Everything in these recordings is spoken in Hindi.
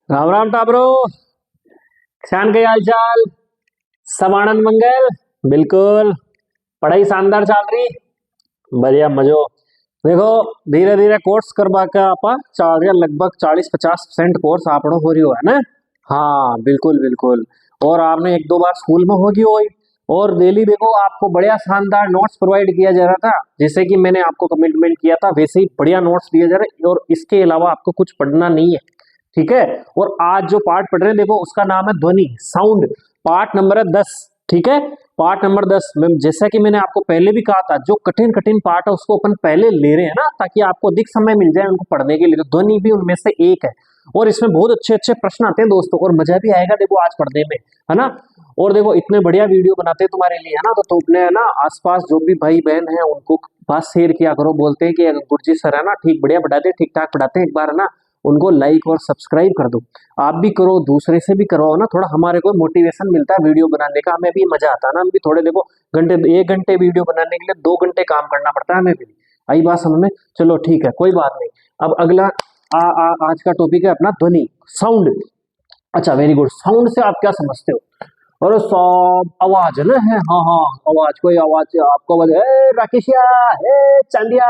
राम राम टाबरो। शान के हाल चाल। सब आनंद मंगल। बिल्कुल। पढ़ाई शानदार चल रही। बढ़िया मजो। देखो, धीरे धीरे कोर्स करवा के आपा चाल रहा लगभग 40-50% कोर्स आपड़ो हो रही हो है ना। हाँ बिल्कुल बिल्कुल। और आपने एक दो बार स्कूल में होगी होई। और डेली देखो आपको बढ़िया शानदार नोट्स प्रोवाइड किया जा रहा था, जैसे कि मैंने आपको कमिटमेंट किया था वैसे ही बढ़िया नोट्स दिए जा रहे, और इसके अलावा आपको कुछ पढ़ना नहीं है। ठीक है। और आज जो पार्ट पढ़ रहे हैं देखो उसका नाम है ध्वनि साउंड। पार्ट नंबर है 10। ठीक है। पार्ट नंबर 10 में जैसा कि मैंने आपको पहले भी कहा था, जो कठिन कठिन पार्ट है उसको अपन पहले ले रहे हैं ना, ताकि आपको अधिक समय मिल जाए उनको पढ़ने के लिए। तो ध्वनि भी उनमें से एक है। और इसमें बहुत अच्छे अच्छे प्रश्न आते हैं दोस्तों, और मजा भी आएगा देखो आज पढ़ने में, है ना। और देखो इतने बढ़िया वीडियो बनाते हैं तुम्हारे लिए, है ना। तो अपने है ना आसपास जो भी भाई बहन है उनको बात शेयर किया करो। बोलते हैं कि गुरुजी सर है ना ठीक बढ़िया पढ़ाते हैं, ठीक ठाक पढ़ाते हैं, एक बार है ना उनको लाइक और सब्सक्राइब कर दो। आप भी करो, दूसरे से भी करवाओ ना, थोड़ा हमारे को मोटिवेशन मिलता है वीडियो बनाने का, हमें भी मजा आता है ना। हम भी थोड़े देखो घंटे 1 घंटे वीडियो बनाने के लिए 2 घंटे काम करना पड़ता है हमें भी। आई बात समझ में। चलो ठीक है, कोई बात नहीं। अब अगला आज का टॉपिक है अपना ध्वनि साउंड। अच्छा वेरी गुड। साउंड से आप क्या समझते हो? अरे सब आवाज है ना, है हाँ हाँ आवाज, कोई आवाज आपको आवाज, ए राकेशिया, ए चांदिया,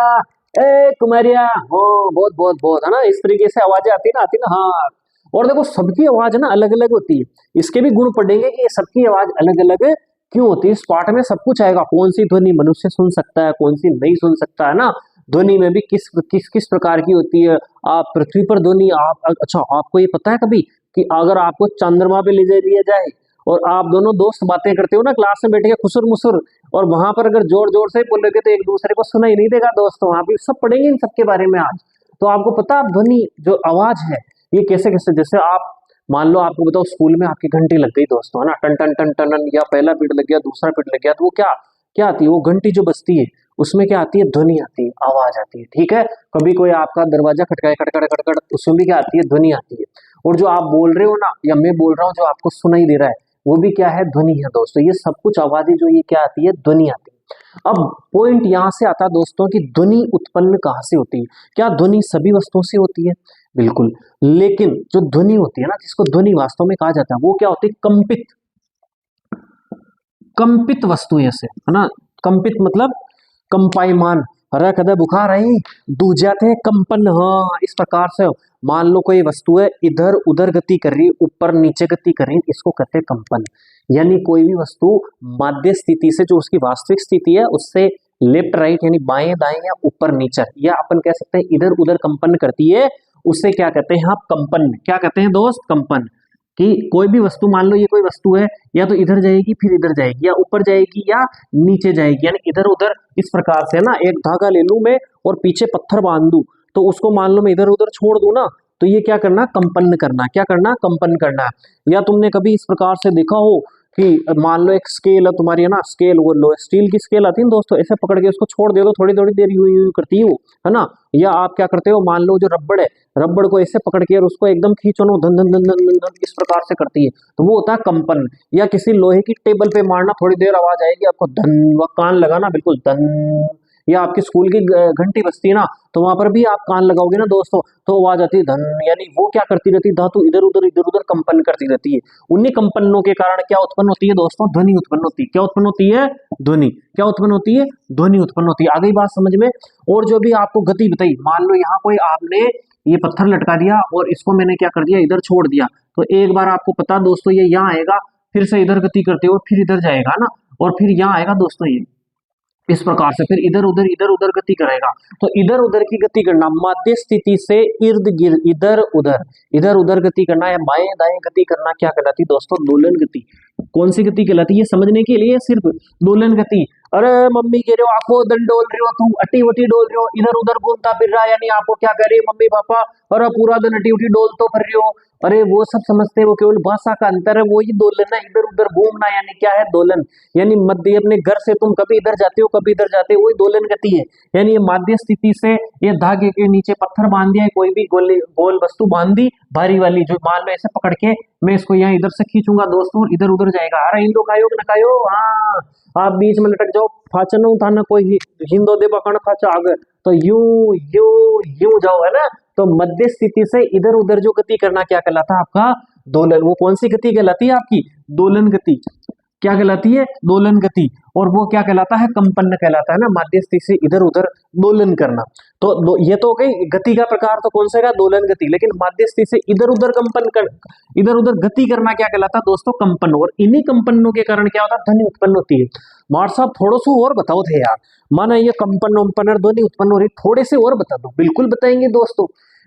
ए कुमारिया, हाँ बहुत बहुत बहुत, है ना। इस तरीके से आवाजें आती ना हाँ। और देखो सबकी आवाज है ना अलग अलग होती है। इसके भी गुण पढ़ेंगे कि ये सबकी आवाज अलग अलग क्यों होती है। इस पाठ में सब कुछ आएगा, कौन सी ध्वनि मनुष्य सुन सकता है, कौन सी नहीं सुन सकता, है ना। ध्वनि में भी किस किस किस प्रकार की होती है। आप पृथ्वी पर ध्वनि, आप अच्छा आपको ये पता है कभी कि अगर आपको चंद्रमा पे ले जा लिया जाए और आप दोनों दोस्त बातें करते हो ना क्लास में बैठ के खुसुर मुसुर, और वहां पर अगर जोर जोर से बोलोगे तो एक दूसरे को सुना ही नहीं देगा दोस्तों। वहां भी सब पढ़ेंगे इन सबके बारे में आज। तो आपको पता आप ध्वनि जो आवाज है ये कैसे कैसे, जैसे आप मान लो आपको बताओ स्कूल में आपकी घंटी लग गई दोस्तों, है ना, टन टन टन टन, या पहला पीरियड लग गया दूसरा पीरियड लग गया, तो वो क्या क्या आती है, वो घंटी जो बजती है उसमें क्या आती है, ध्वनि आती है, आवाज आती है। ठीक है। कभी कोई आपका दरवाजा खटकाए खटखट खटखट, उसमें भी क्या आती है, ध्वनि आती है। और जो आप बोल रहे हो ना या मैं बोल रहा हूँ जो आपको सुनाई दे रहा है वो भी क्या है, ध्वनि है दोस्तों। ये सब कुछ आवाजें जो ये क्या आती है, ध्वनि आती है। अब पॉइंट यहां से आता है दोस्तों कि ध्वनि उत्पन्न कहां से होती है। क्या ध्वनि सभी वस्तुओं से होती है? बिल्कुल। लेकिन जो ध्वनि होती है ना, जिसको ध्वनि वास्तव में कहा जाता है, वो क्या होती है, कंपित कंपित वस्तुएं से, है ना। कंपित मतलब कंपायमान, हरा कदे बुखार आई दूजा थे कंपन, हाँ इस प्रकार से। मान लो कोई वस्तु है इधर उधर गति कर रही, ऊपर नीचे गति कर रही, इसको कहते हैं कंपन। यानी कोई भी वस्तु माध्य स्थिति से, जो उसकी वास्तविक स्थिति है उससे लेफ्ट राइट यानी बाएं दाएं या ऊपर नीचे, या अपन कह सकते हैं इधर उधर कंपन करती है, उससे क्या कहते हैं आप, कंपन। क्या कहते हैं दोस्त, कंपन। कि कोई भी वस्तु, मान लो ये कोई वस्तु है, या तो इधर जाएगी फिर इधर जाएगी, या ऊपर जाएगी या नीचे जाएगी, यानी इधर उधर इस प्रकार से ना। एक धागा ले लूं मैं और पीछे पत्थर बांध दूं, तो उसको मान लो मैं इधर उधर छोड़ दूं ना, तो ये क्या करना, कंपन करना। क्या करना, कंपन करना। या तुमने कभी इस प्रकार से देखा हो कि मान लो एक स्केल है तुम्हारी, है ना, स्केल, वो लो स्टील की स्केल आती है ना दोस्तों, ऐसे पकड़ के उसको छोड़ दे तो थोड़ी थोड़ी देर यूं यूं करती है वो, है ना। या आप क्या करते हो, मान लो जो रबड़ है, रबड़ को ऐसे पकड़ के और उसको एकदम खींचो ना, धन धन धन धन धन धन इस प्रकार से करती है, तो वो होता है कंपन। या किसी लोहे की टेबल पे मारना, थोड़ी देर आवाज आएगी आपको धन, व कान लगाना बिल्कुल धन। या आपकी स्कूल की घंटी बजती है ना, तो वहां पर भी आप कान लगाओगे ना दोस्तों, तो आवाज आती है धन। यानी वो क्या करती रहती है, धातु इधर उधर कंपन करती रहती है। उन्हीं कंपनों के कारण क्या उत्पन्न होती है दोस्तों, ध्वनि उत्पन्न होती है। क्या उत्पन्न होती है, ध्वनि। क्या उत्पन्न होती है, ध्वनि उत्पन्न होती है। आ गई बात समझ में। और जो भी आपको गति बताई, मान लो यहाँ कोई आपने ये पत्थर लटका दिया और इसको मैंने क्या कर दिया, इधर छोड़ दिया, तो एक बार आपको पता दोस्तों ये यहाँ आएगा, फिर से इधर गति करते हो, फिर इधर जाएगा ना, और फिर यहाँ आएगा दोस्तों ये इस प्रकार से, फिर इधर उधर गति करेगा। तो इधर उधर की गति करना, मध्य स्थिति से इर्द गिर्द इधर उधर गति करना या बाएं दाएं गति करना, क्या कहलाती है दोस्तों, दोलन गति। कौन सी गति कहलाती है, ये समझने के लिए सिर्फ दोलन गति। अरे मम्मी कह रहे हो आपको दन डोल रहे हो, तुम अटी वटी डोल रहे हो, इधर उधर घूमता फिर रहा, यानी आपको क्या कह रही है मम्मी पापा, अरे पूरा दिन अटी उटी डोल तो कर रहे हो। अरे वो सब समझते हैं, वो केवल भाषा का अंतर है, वो ही दोलन है, इधर उधर घूमना यानी क्या है, दोलन। यानी मध्य, अपने घर से तुम कभी इधर जाते हो कभी इधर जाते हो, वही दोलन गति है। यानी ये माध्य स्थिति से ये धागे के नीचे पत्थर बांध दिया है, कोई भी गोल वस्तु बांध दी भारी वाली, जो मान लो ऐसे पकड़ के मैं इसको यहाँ इधर से खींचूंगा दोस्तों, इधर उधर जाएगा। अरे हिंदो खायो कि ना खायो, हाँ आप बीच में लटक जाओ, फाचन था ना कोई हिंदो दे पकड़ फाचा आगे, तो यूं यूं यूं जाओ, है ना। तो मध्य स्थिति से इधर उधर जो गति करना क्या कहलाता है आपका दोलन। वो कौन सी गति कहलाती है आपकी दोलन गति। क्या कहलाती है दोलन गति। और वो क्या कहलाता है कंपन कहलाता है ना, मध्य स्थिति से इधर उधर दोलन करना। तो ये तो हो गई गति का प्रकार, तो कौन सा है दोलन गति। लेकिन मध्य स्थिति से इधर उधर कंपन कर इधर उधर गति करना क्या कहलाता है दोस्तों कंपन। और इन्हीं कंपनों के कारण क्या होता है ध्वनि उत्पन्न होती है। मार साहब थोड़ा सा और बताओ थे यार, माना ये कंपन उम्पन और ध्वनि उत्पन्न हो रही, थोड़े से और बता दो। बिल्कुल बताएंगे दोस्तों।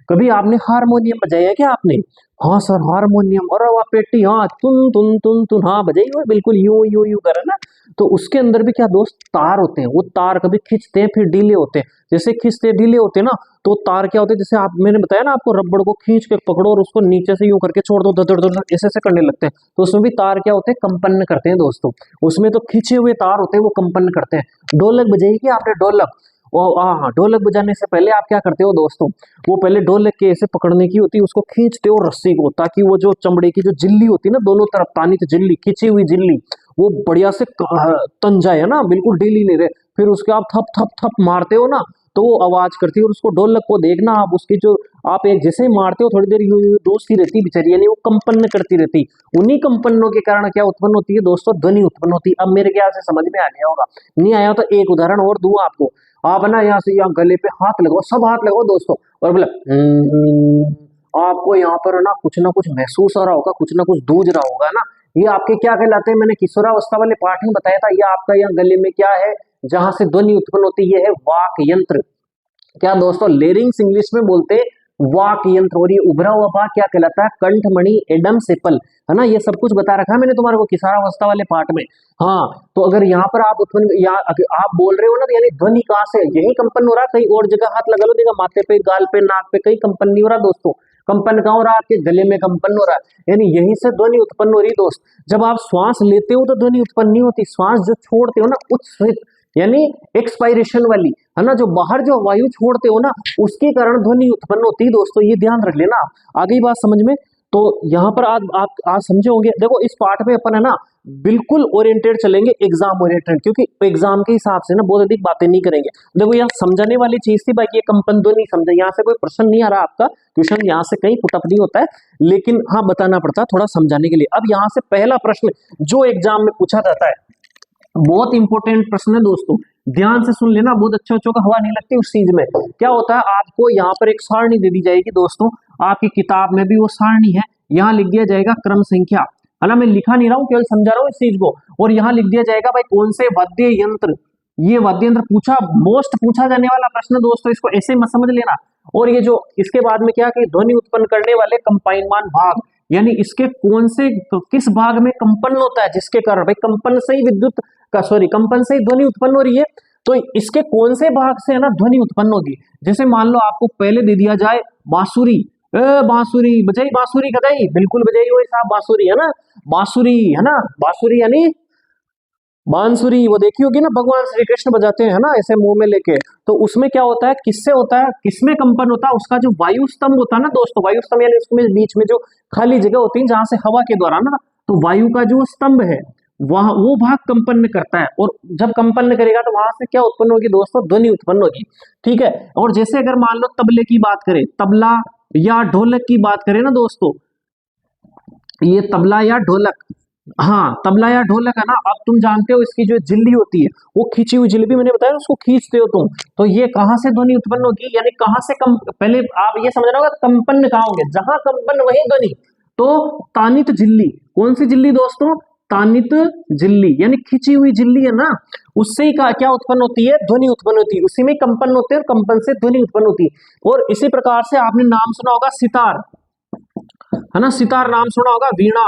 कभी आपने हारमोनियम बजाया क्या आपने। हाँ सर हारमोनियम, और वह पेटी हाँ तुन तुन तुन तुन हाँ बजाई हुई बिल्कुल यूं यूं यूं करे ना। तो उसके अंदर भी क्या दोस्त तार होते हैं, वो तार कभी खींचते हैं फिर ढीले होते हैं। जैसे खींचते ढीले होते हैं ना तो तार क्या होते हैं, जैसे आप मैंने बताया ना आपको रबड़ को खींच के पकड़ो और उसको नीचे से यूं करके छोड़ दो, धड़ धड़ ऐसे ऐसे करने लगते हैं। तो उसमें भी तार क्या होते हैं कंपन करते हैं दोस्तों। उसमें तो खींचे हुए तार होते हैं वो कंपन करते हैं। ढोलक बजाइए आपने ढोलक, हाँ ढोलक बजाने से पहले आप क्या करते हो दोस्तों, वो पहले ढोलक के ऐसे पकड़ने की होती है, उसको खींचते हो रस्सी को, ताकि वो जो चमड़े की जो जिल्ली होती है ना दोनों तरफ तानित जिल्ली खींची हुई जिल्ली वो बढ़िया से तन जाए ना, बिल्कुल ढीली नहीं रहे। फिर उसके आप थप थप थप मारते हो ना तो वो आवाज करती है। और उसको ढोलक को देखना आप, उसकी जो आप एक जैसे ही मारते हो थोड़ी देर यूं यूं दोस्ती रहती बेचारी, यानी वो कंपन करती रहती। उन्हीं कंपनों के कारण क्या उत्पन्न होती है दोस्तों ध्वनि उत्पन्न होती है। अब मेरे ख्याल से समझ में आ गया होगा, नहीं आया तो एक उदाहरण और दूं आपको। आप ना यहाँ से यहाँ गले पे हाथ लगाओ, सब हाथ लगाओ दोस्तों, और बोला आपको यहाँ पर ना कुछ महसूस हो रहा होगा, कुछ ना कुछ दूज रहा होगा ना। ये आपके क्या कहलाते हैं, मैंने किशोरावस्था वाले पाठ में बताया था। ये आपका यहाँ गले में क्या है जहां से ध्वनि उत्पन्न होती है, ये है वाक यंत्र। क्या दोस्तों लेरिंग्स इंग्लिश में बोलते हैं वाक यंत्र। और ये उभरा हुआ भाग क्या कहलाता है कंठमणि एडम सेपल, है ना। ये सब कुछ बता रखा है मैंने तुम्हारे को किशोरावस्था वाले पाठ में। हाँ तो अगर यहाँ पर आप उत्पन्न आप बोल रहे हो ना तो यानी ध्वनि कहाँ से, यही कंपन हो रहा है। कहीं और जगह हाथ लगा लो, देखा माथे पे गाल पे नाक पे कहीं कंपन नहीं हो रहा दोस्तों। कंपन कहाँ हो रहा है आपके गले में कंपन हो रहा है, यानी यहीं से ध्वनि उत्पन्न हो रही है दोस्त। जब आप श्वास लेते हो तो ध्वनि उत्पन्न नहीं होती, श्वास जो छोड़ते हो ना उच्च यानी एक्सपायरेशन वाली, है ना, जो बाहर जो वायु छोड़ते हो ना उसके कारण ध्वनि उत्पन्न होती है दोस्तों। ये ध्यान रख लेना। आ गई बात समझ में। तो यहाँ पर आज समझे होंगे। देखो इस पार्ट में अपन है ना बिल्कुल ओरिएंटेड चलेंगे, एग्जाम ओरिएंटेड, क्योंकि एग्जाम के हिसाब से ना बहुत अधिक बातें नहीं करेंगे। देखो यहाँ समझाने वाली चीज थी, बाकी ये कंपन ध्वनि समझा, यहाँ से कोई प्रश्न नहीं आ रहा आपका, क्वेश्चन यहाँ से कहीं पुटअप नहीं होता है, लेकिन हाँ बताना पड़ता है थोड़ा समझाने के लिए। अब यहाँ से पहला प्रश्न जो एग्जाम में पूछा जाता है, बहुत इंपॉर्टेंट प्रश्न है दोस्तों, ध्यान से सुन लेना। बहुत अच्छों का हवा नहीं लगती उस चीज में। क्या होता है आपको यहाँ पर एक सारणी दे दी जाएगी दोस्तों, आपकी किताब में भी वो सारणी है। यहाँ लिख दिया जाएगा क्रम संख्या, है ना, मैं लिखा नहीं रहा हूँ केवल समझा रहा हूँ इस चीज को। और यहाँ लिख दिया जाएगा भाई कौन से वाद्य यंत्र, ये वाद्य यंत्र मोस्ट पूछा जाने वाला प्रश्न दोस्तों, इसको ऐसे मत समझ लेना। और ये जो इसके बाद में क्या कि ध्वनि उत्पन्न करने वाले कंपाइनमान भाग, यानी इसके कौन से किस भाग में कंपन होता है, जिसके कारण भाई कंपन से ही विद्युत का कंपन से ही ध्वनि उत्पन्न हो रही है, तो इसके कौन से भाग से है ना ध्वनि उत्पन्न होगी। जैसे मान लो आपको पहले दे दिया जाए बांसुरी, बांसुरी बजाई, बांसुरी गदाई, बिल्कुल बजाई हुई साहब बांसुरी, है ना, बांसुरी, है ना, बांसुरी यानी बांसुरी, वो देखी होगी ना भगवान श्री कृष्ण बजाते हैं ना ऐसे मुंह में लेके। तो उसमें क्या होता है, किससे होता है, किसमें कंपन होता है, उसका जो वायु स्तंभ होता है ना दोस्तों, वायु स्तंभ यानी उसमें बीच में जो खाली जगह होती है जहां से हवा के द्वारा ना, तो वायु का जो स्तंभ है वह वो भाग कंपन करता है। और जब कंपन करेगा तो वहां से क्या उत्पन्न होगी दोस्तों, ध्वनि उत्पन्न होगी। ठीक है। और जैसे अगर मान लो तबले की बात करें, तबला या ढोलक की बात करें ना दोस्तों, ये तबला या ढोलक, हाँ तबला या ढोलक है ना, अब तुम जानते हो इसकी जो जिल्ली होती है वो खींची हुई जिल्ली, मैंने बताया उसको खींचते हो तुम, तो ये कहां से ध्वनि उत्पन्न होगी, यानी कहां से पहले आप ये समझना होगा कंपन कहां होंगे, जहां कंपन वही ध्वनि। तो तानित जिल्ली, कौन सी जिल्ली दोस्तों, तानित जिल्ली, यानी खींची हुई जिल्ली है ना, उससे ही क्या उत्पन्न होती है, ध्वनि उत्पन्न होती है, उसी में कंपन होते हैं और कंपन से ध्वनि उत्पन्न होती है। और इसी प्रकार से आपने नाम सुना होगा सितार, है ना, सितार नाम सुना होगा, वीणा,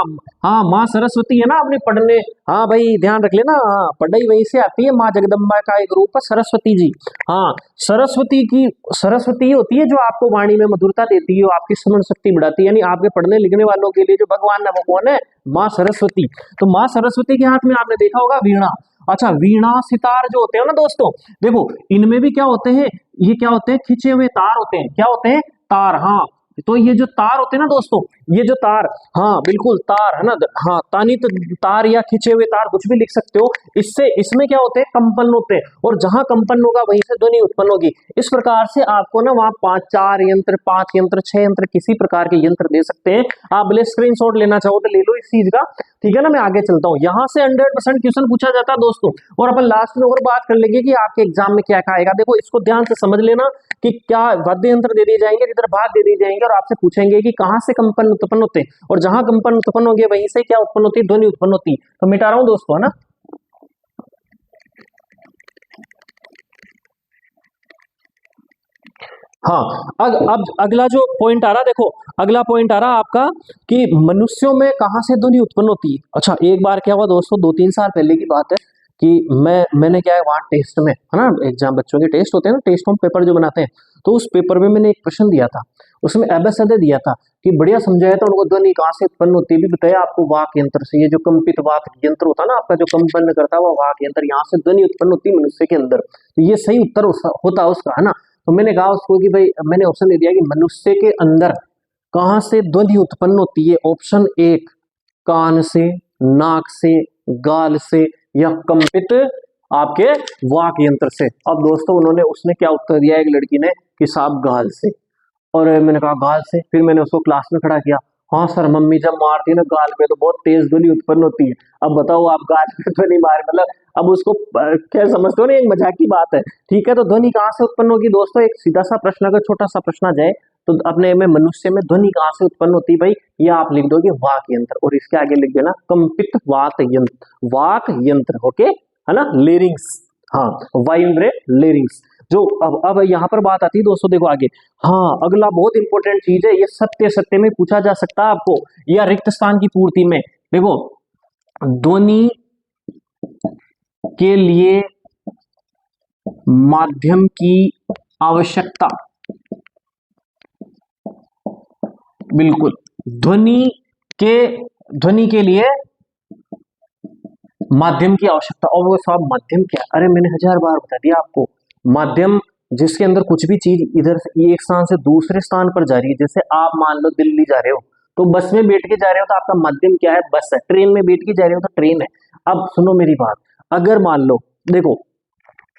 हाँ माँ सरस्वती है ना आपने पढ़ने, हाँ भाई ध्यान रख लेना, हाँ पढ़ाई वहीं से आती है, माँ जगदम्बा का एक रूप है सरस्वती जी। हाँ सरस्वती होती है जो आपको वाणी में मधुरता देती है, आपकी स्मरण शक्ति बढ़ाती है, यानी आपके पढ़ने लिखने वालों के लिए जो भगवान है वो कौन है, माँ सरस्वती। तो माँ सरस्वती के हाथ में आपने देखा होगा वीणा। अच्छा वीणा सितार जो होते हैं ना दोस्तों, देखो इनमें भी क्या होते हैं, ये क्या होते हैं, खींचे हुए तार होते हैं, क्या होते हैं, तार, हाँ तो ये जो तार होते हैं ना दोस्तों, ये जो तार, हाँ बिल्कुल तार है ना, हाँ तानित तार या खिंचे हुए तार, कुछ भी लिख सकते हो। इससे इसमें क्या होते हैं, कंपन होते हैं, और जहां कंपन होगा वहीं से ध्वनि उत्पन्न होगी। इस प्रकार से आपको ना वहां 4 यंत्र, 5 यंत्र, 6 यंत्र, किसी प्रकार के यंत्र दे सकते हैं। आप भले स्क्रीनशॉट लेना चाहो तो ले लो इस चीज का, ठीक है ना। मैं आगे चलता हूँ, यहाँ से 100% क्वेश्चन पूछा जाता है दोस्तों। और अपन लास्ट में और बात कर लेंगे कि आपके एग्जाम में क्या क्या आएगा। देखो इसको ध्यान से समझ लेना कि क्या वाद्य यंत्र दे दिए जाएंगे, इधर भाग दे दिए जाएंगे, और आपसे पूछेंगे कि कहां से कंपन उत्पन्न होते हैं, और जहां कंपन उत्पन्न होंगे वहीं से क्या उत्पन्न होती है, ध्वनि उत्पन्न होती है। तो मिटा रहा हूं दोस्तों, है ना। हाँ, अब अगला जो पॉइंट आ रहा, देखो अगला पॉइंट आ रहा आपका कि मनुष्यों में कहां से ध्वनि उत्पन्न होती है। अच्छा, एक बार क्या हुआ दोस्तों, 2-3 साल पहले की बात है कि मैंने क्या है वहां टेस्ट में, है ना, एग्जाम बच्चों के टेस्ट होते हैं ना, टेस्ट हम पेपर जो बनाते हैं, तो उस पेपर में मैंने एक प्रश्न दिया था, उसमें एबेसडे दिया था कि बढ़िया समझाया था उनको, ध्वनि कहां से उत्पन्न होती है भी बताया आपको, वाक यंत्र से। ये जो कंपित वाक यंत्र होता है ना आपका, जो कंपन करता है वो वाक यंत्र, यहाँ से ध्वनि उत्पन्न होती है मनुष्य के अंदर। तो ये सही उत्तर होता उसका, है ना। तो मैंने कहा उसको कि भाई, मैंने ऑप्शन दे दिया कि मनुष्य के अंदर कहां से ध्वनि उत्पन्न होती है। ऑप्शन 1 कान से, नाक से, गाल से, या कंपित आपके वाक यंत्र से। अब दोस्तों उन्होंने, उसने क्या उत्तर दिया, एक लड़की ने कि साहब गाल से। और मैंने कहा गाल से, फिर मैंने उसको क्लास में खड़ा किया, हाँ सर मम्मी जब मारती है ना गाल पे तो बहुत तेज ध्वनि उत्पन्न होती है। अब बताओ आप गाल पे ध्वनि मार, मतलब अब उसको क्या समझते हो ना, एक मजाक की बात है, ठीक है। तो ध्वनि कहाँ से उत्पन्न होगी दोस्तों, एक सीधा सा प्रश्न, अगर छोटा सा प्रश्न आ जाए तो अपने में मनुष्य में ध्वनि कहाँ से उत्पन्न होती है भाई, ये आप लिख दोगे वाक यंत्र, और इसके आगे लिख देना कंपित वात यंत्र, वाक यंत्र, ओके, है ना, लेरिंग्स, हाँ वायुन्द्रे लेरिंग्स। जो अब यहाँ पर बात आती है दोस्तों, देखो आगे, हाँ अगला बहुत इंपॉर्टेंट चीज है, ये सत्य सत्य में पूछा जा सकता है आपको, या रिक्त स्थान की पूर्ति में। देखो ध्वनि के लिए माध्यम की आवश्यकता, बिल्कुल ध्वनि के लिए माध्यम की आवश्यकता। और वो साहब माध्यम क्या, अरे मैंने 1000 बार बता दिया आपको, माध्यम जिसके अंदर कुछ भी चीज इधर से एक स्थान से दूसरे स्थान पर जा रही है। जैसे आप मान लो दिल्ली जा रहे हो, तो बस में बैठ के जा रहे हो तो आपका माध्यम क्या है, बस है। ट्रेन में बैठ के जा रहे हो तो ट्रेन है। अब सुनो मेरी बात, अगर मान लो, देखो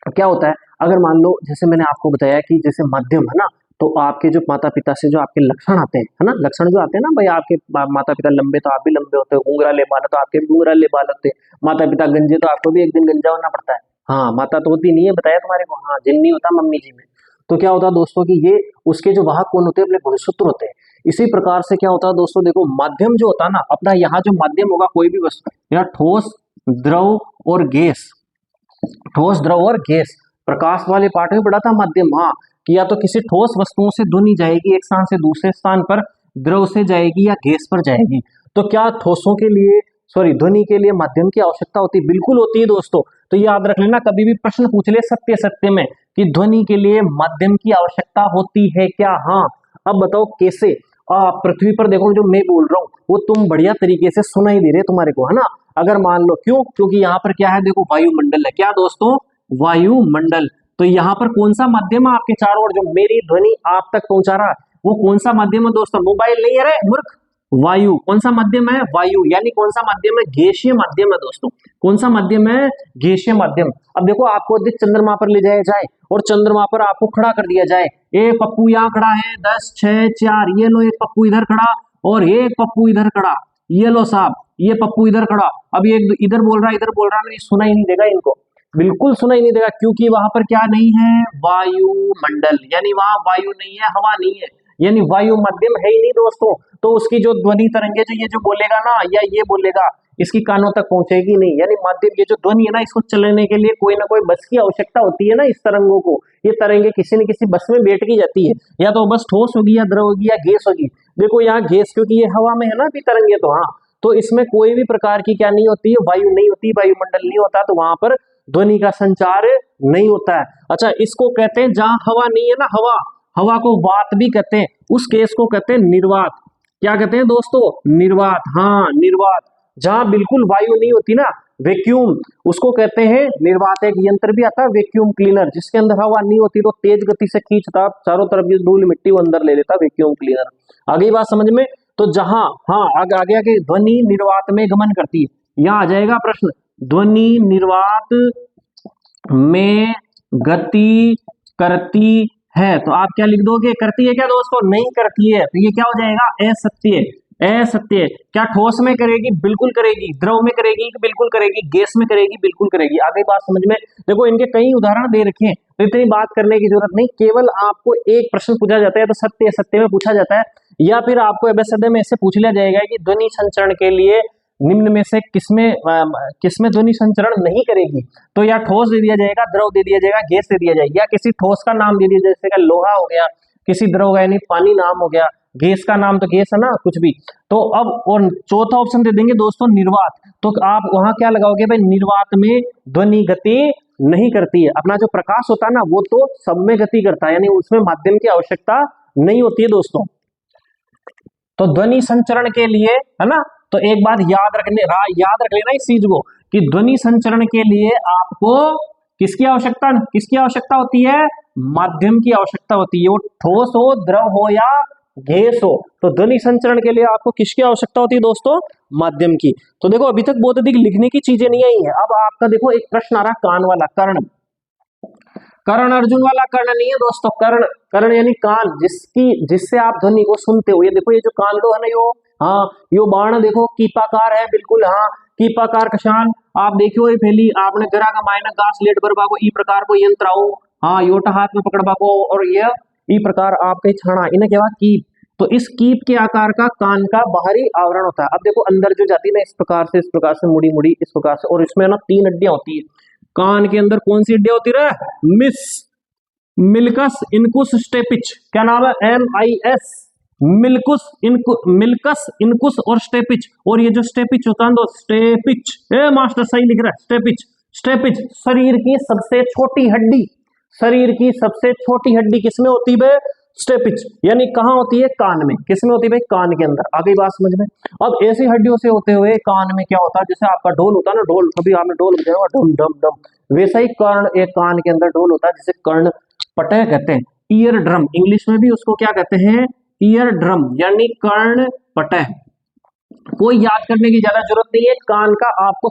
क्या होता है, अगर मान लो जैसे मैंने आपको बताया कि जैसे माध्यम है ना, तो आपके जो माता पिता से जो आपके लक्षण आते हैं, है ना, लक्षण जो आते हैं ना भाई, आपके माता पिता लंबे तो आप भी लंबे होते हो, घुंघराले बाल तो आपके भी घुंघराले बाल होते हैं, माता पिता गंजे तो आपको भी एक दिन गंजा होना पड़ता है। हाँ, माता तो होती नहीं है, बताया तुम्हारे को, हाँ जिन नहीं होता मम्मी जी में। तो क्या होता है दोस्तों कि ये उसके जो वाहक कौन होते हैं, अपने गुणसूत्र होते हैं। इसी प्रकार से क्या होता है दोस्तों, देखो माध्यम जो होता है ना अपना, यहाँ जो माध्यम होगा कोई भी वस्तु, या ठोस, द्रव और गैस, ठोस, द्रव और गैस, प्रकाश वाले पाठ में पढ़ा था माध्यम, हाँ, कि या तो किसी ठोस वस्तुओं से ध्वनि जाएगी एक स्थान से दूसरे स्थान पर, द्रव से जाएगी या गैस पर जाएगी। तो क्या ठोसों के लिए, सॉरी ध्वनि के लिए माध्यम की आवश्यकता होती है, बिल्कुल होती है दोस्तों। तो याद रख लेना, कभी भी प्रश्न पूछ ले सत्य सत्य में कि ध्वनि के लिए माध्यम की आवश्यकता होती है क्या, हाँ। अब बताओ कैसे, पृथ्वी पर देखो जो मैं बोल रहा हूँ वो तुम बढ़िया तरीके से सुनाई दे रहे तुम्हारे को, है ना। अगर मान लो, क्यों, क्योंकि यहाँ पर क्या है, देखो वायुमंडल है, क्या दोस्तों, वायुमंडल। तो यहाँ पर कौन सा माध्यम है आपके चारों ओर, जो मेरी ध्वनि आप तक पहुंचा रहा है, वो कौन सा माध्यम है दोस्तों, मोबाइल नहीं है रे मूर्ख, वायु। कौन सा माध्यम है, वायु। यानी कौन सा माध्यम है, गैसीय माध्यम है दोस्तों। कौन सा माध्यम है, गैसीय माध्यम। अब देखो आपको यदि चंद्रमा पर ले जाया जाए और चंद्रमा पर आपको खड़ा कर दिया जाए, एक पप्पू यहाँ खड़ा है, 10 6 4, ये लो एक पप्पू इधर खड़ा और एक पप्पू इधर खड़ा, ये लो साहब ये पप्पू इधर खड़ा। अब ये इधर बोल रहा है इधर बोल रहा है, सुना ही नहीं देगा इनको, बिल्कुल सुना ही नहीं देगा, क्योंकि वहां पर क्या नहीं है, वायुमंडल, यानी वहां वायु नहीं है, हवा नहीं है, यानी वायु माध्यम है ही नहीं दोस्तों। तो उसकी जो ध्वनि तरंगे जो ये जो बोलेगा ना, या ये बोलेगा, इसकी कानों तक पहुंचेगी नहीं। यानी माध्यम, ये जो ध्वनि है ना, इसको चलाने के लिए कोई ना कोई बस की आवश्यकता होती है ना, इस तरंगों को। ये तरंगे किसी न किसी बस में बैठ की जाती है, या तो बस ठोस होगी, या द्रव होगी, या गैस होगी। देखो यहाँ गैस, क्योंकि ये हवा में है ना अभी तरंगे, तो हाँ, तो इसमें कोई भी प्रकार की क्या नहीं होती है, वायु नहीं होती, वायुमंडल नहीं होता, तो वहां पर ध्वनि का संचार नहीं होता है। अच्छा, इसको कहते हैं जहां हवा नहीं है ना, हवा को वात भी कहते हैं, उस केस को कहते हैं निर्वात। क्या कहते हैं दोस्तों, निर्वात, हाँ निर्वात। जहां बिल्कुल वायु नहीं होती ना, वैक्यूम, उसको कहते हैं निर्वात। एक यंत्र भी आता है वैक्यूम क्लीनर, जिसके अंदर हवा नहीं होती तो तेज गति से खींचता, चारों तरफ की धूल मिट्टी वो अंदर ले लेता, वैक्यूम क्लीनर। आगे बात समझ में? तो जहां हाँ आगे आगे आगे ध्वनि निर्वात में गमन करती है, यहाँ आ जाएगा प्रश्न, ध्वनि निर्वात में गति करती है, तो आप क्या लिख दोगे? करती है क्या दोस्तों? नहीं करती है, तो ये क्या हो जाएगा? असत्य। असत्य। क्या ठोस में करेगी? बिल्कुल करेगी। द्रव में करेगी? बिल्कुल करेगी। गैस में करेगी? बिल्कुल करेगी। आगे बात समझ में? देखो इनके कई उदाहरण दे रखे हैं, तो इतनी बात करने की जरूरत नहीं, केवल आपको एक प्रश्न पूछा जाता है तो सत्य असत्य में पूछा जाता है, या फिर आपको एबेसडे में ऐसे पूछ लिया जाएगा कि ध्वनि संचरण के लिए निम्न में से किसमें ध्वनि संचरण नहीं करेगी, तो या ठोस दे दिया जाएगा, द्रव दे दिया जाएगा, गैस दे दिया जाएगा, या किसी ठोस का नाम दे दिया जैसे का लोहा हो गया, किसी द्रव का यानी पानी नाम हो गया, गैस का नाम तो गैस है ना, कुछ भी। तो अब और चौथा ऑप्शन दे देंगे दोस्तों निर्वात, तो आप वहां क्या लगाओगे भाई? निर्वात में ध्वनि गति नहीं करती है। अपना जो प्रकाश होता है ना वो तो सब में गति करता है, यानी उसमें माध्यम की आवश्यकता नहीं होती है दोस्तों। तो ध्वनि संचरण के लिए है ना, तो एक बात याद रख लेना इस चीज को कि ध्वनि संचरण के लिए आपको किसकी आवश्यकता होती है? माध्यम की आवश्यकता होती है, वो ठोस हो, द्रव हो या गैस हो। तो ध्वनि संचरण के लिए आपको किसकी आवश्यकता होती है दोस्तों? माध्यम की। तो देखो अभी तक बहुत अधिक लिखने की चीजें नहीं आई है। अब आपका देखो एक प्रश्न आ रहा कान वाला, कर्ण अर्जुन वाला कर्ण नहीं है दोस्तों, कर्ण यानी कान, जिससे आप ध्वनि को सुनते हो। ये देखो ये जो कान लो है ना, यो हाँ यो बाण देखो कीपाकार है, बिल्कुल हाँ कीपाकार कशान। आप देखियो ये पहली आपने गरा का मायना घास लेट बरबा को ई प्रकार को यंत्र आओ, हाँ योटा हाथ में पकड़बा को, और ये ई प्रकार आपके छाना इन्हें क्या कीप। तो इस कीप के आकार का कान का बाहरी आवरण होता है। अब देखो अंदर जो जाती है ना इस प्रकार से मुड़ी मुड़ी इस प्रकार से, और इसमें ना 3 हड्डियां होती है। कान के अंदर कौन सी हड्डियां होती है? मिल्कस इनकुस स्टेपिच, क्या नाम है? MIS, मिल्कस इनकुस और स्टेपिच। और ये जो स्टेपिच होता है स्टेपिच, मास्टर सही लिख रहा है, स्टेपिच शरीर की सबसे छोटी हड्डी किसमें होती है? स्टेपिच। यानी कहाँ होती है? कान में। किसमें होती है भाई? कान के अंदर। आगे बात समझ में? अब ऐसी हड्डियों से होते हुए कान में क्या होता है? जैसे आपका ढोल होता है ना, ढोल कभी आपने ढोल बजाया ढम ढम ढम, वैसा ही एक कान के अंदर ढोल होता है जिसे कर्ण पटह कहते हैं, ईयर ड्रम। इंग्लिश में भी उसको क्या कहते हैं? ईयर ड्रम, यानी कर्ण पटह। कोई याद करने की ज्यादा जरूरत नहीं है। कान का आपको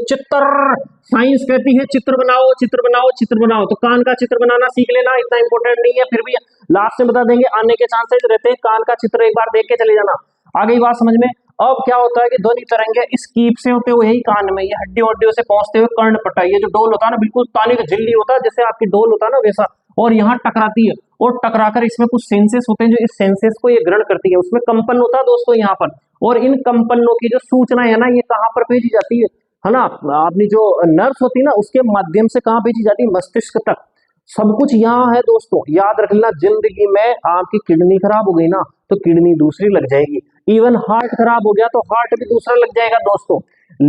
साइंस कहती है चित्र बनाओ, तो कान का चित्र बनाना सीख लेना, इतना इंपॉर्टेंट नहीं है, फिर भी लास्ट में बता देंगे, आने के चांसेस रहते हैं। कान का चित्र एक बार देख के चले जाना। आगे बात समझ में? अब क्या होता है कि ध्वनि तरंगे इस कीप से होते हुए ही कान में, ये हड्डियों से पहुंचते हुए कर्ण पटह, ये जो डोल होता है ना, बिल्कुल ताली का झिल्ली होता है, जैसे आपकी डोल होता है ना वैसा, और यहाँ टकराती है, और टकराकर इसमें कुछ सेंसेस होते हैं जो इस सेंसेस को ये ग्रहण करती है। उसमें कंपन होता है दोस्तों यहाँ पर, और इन कंपनों की जो सूचना है ना, ये कहाँ पर भेजी जाती है ना? अपनी जो नर्व्स होती है ना उसके माध्यम से कहाँ भेजी जाती है? मस्तिष्क तक। सब कुछ यहाँ है दोस्तों, याद रख लेना। जिंदगी में आपकी किडनी खराब हो गई ना तो किडनी दूसरी लग जाएगी, इवन हार्ट खराब हो गया तो हार्ट भी दूसरा लग जाएगा दोस्तों।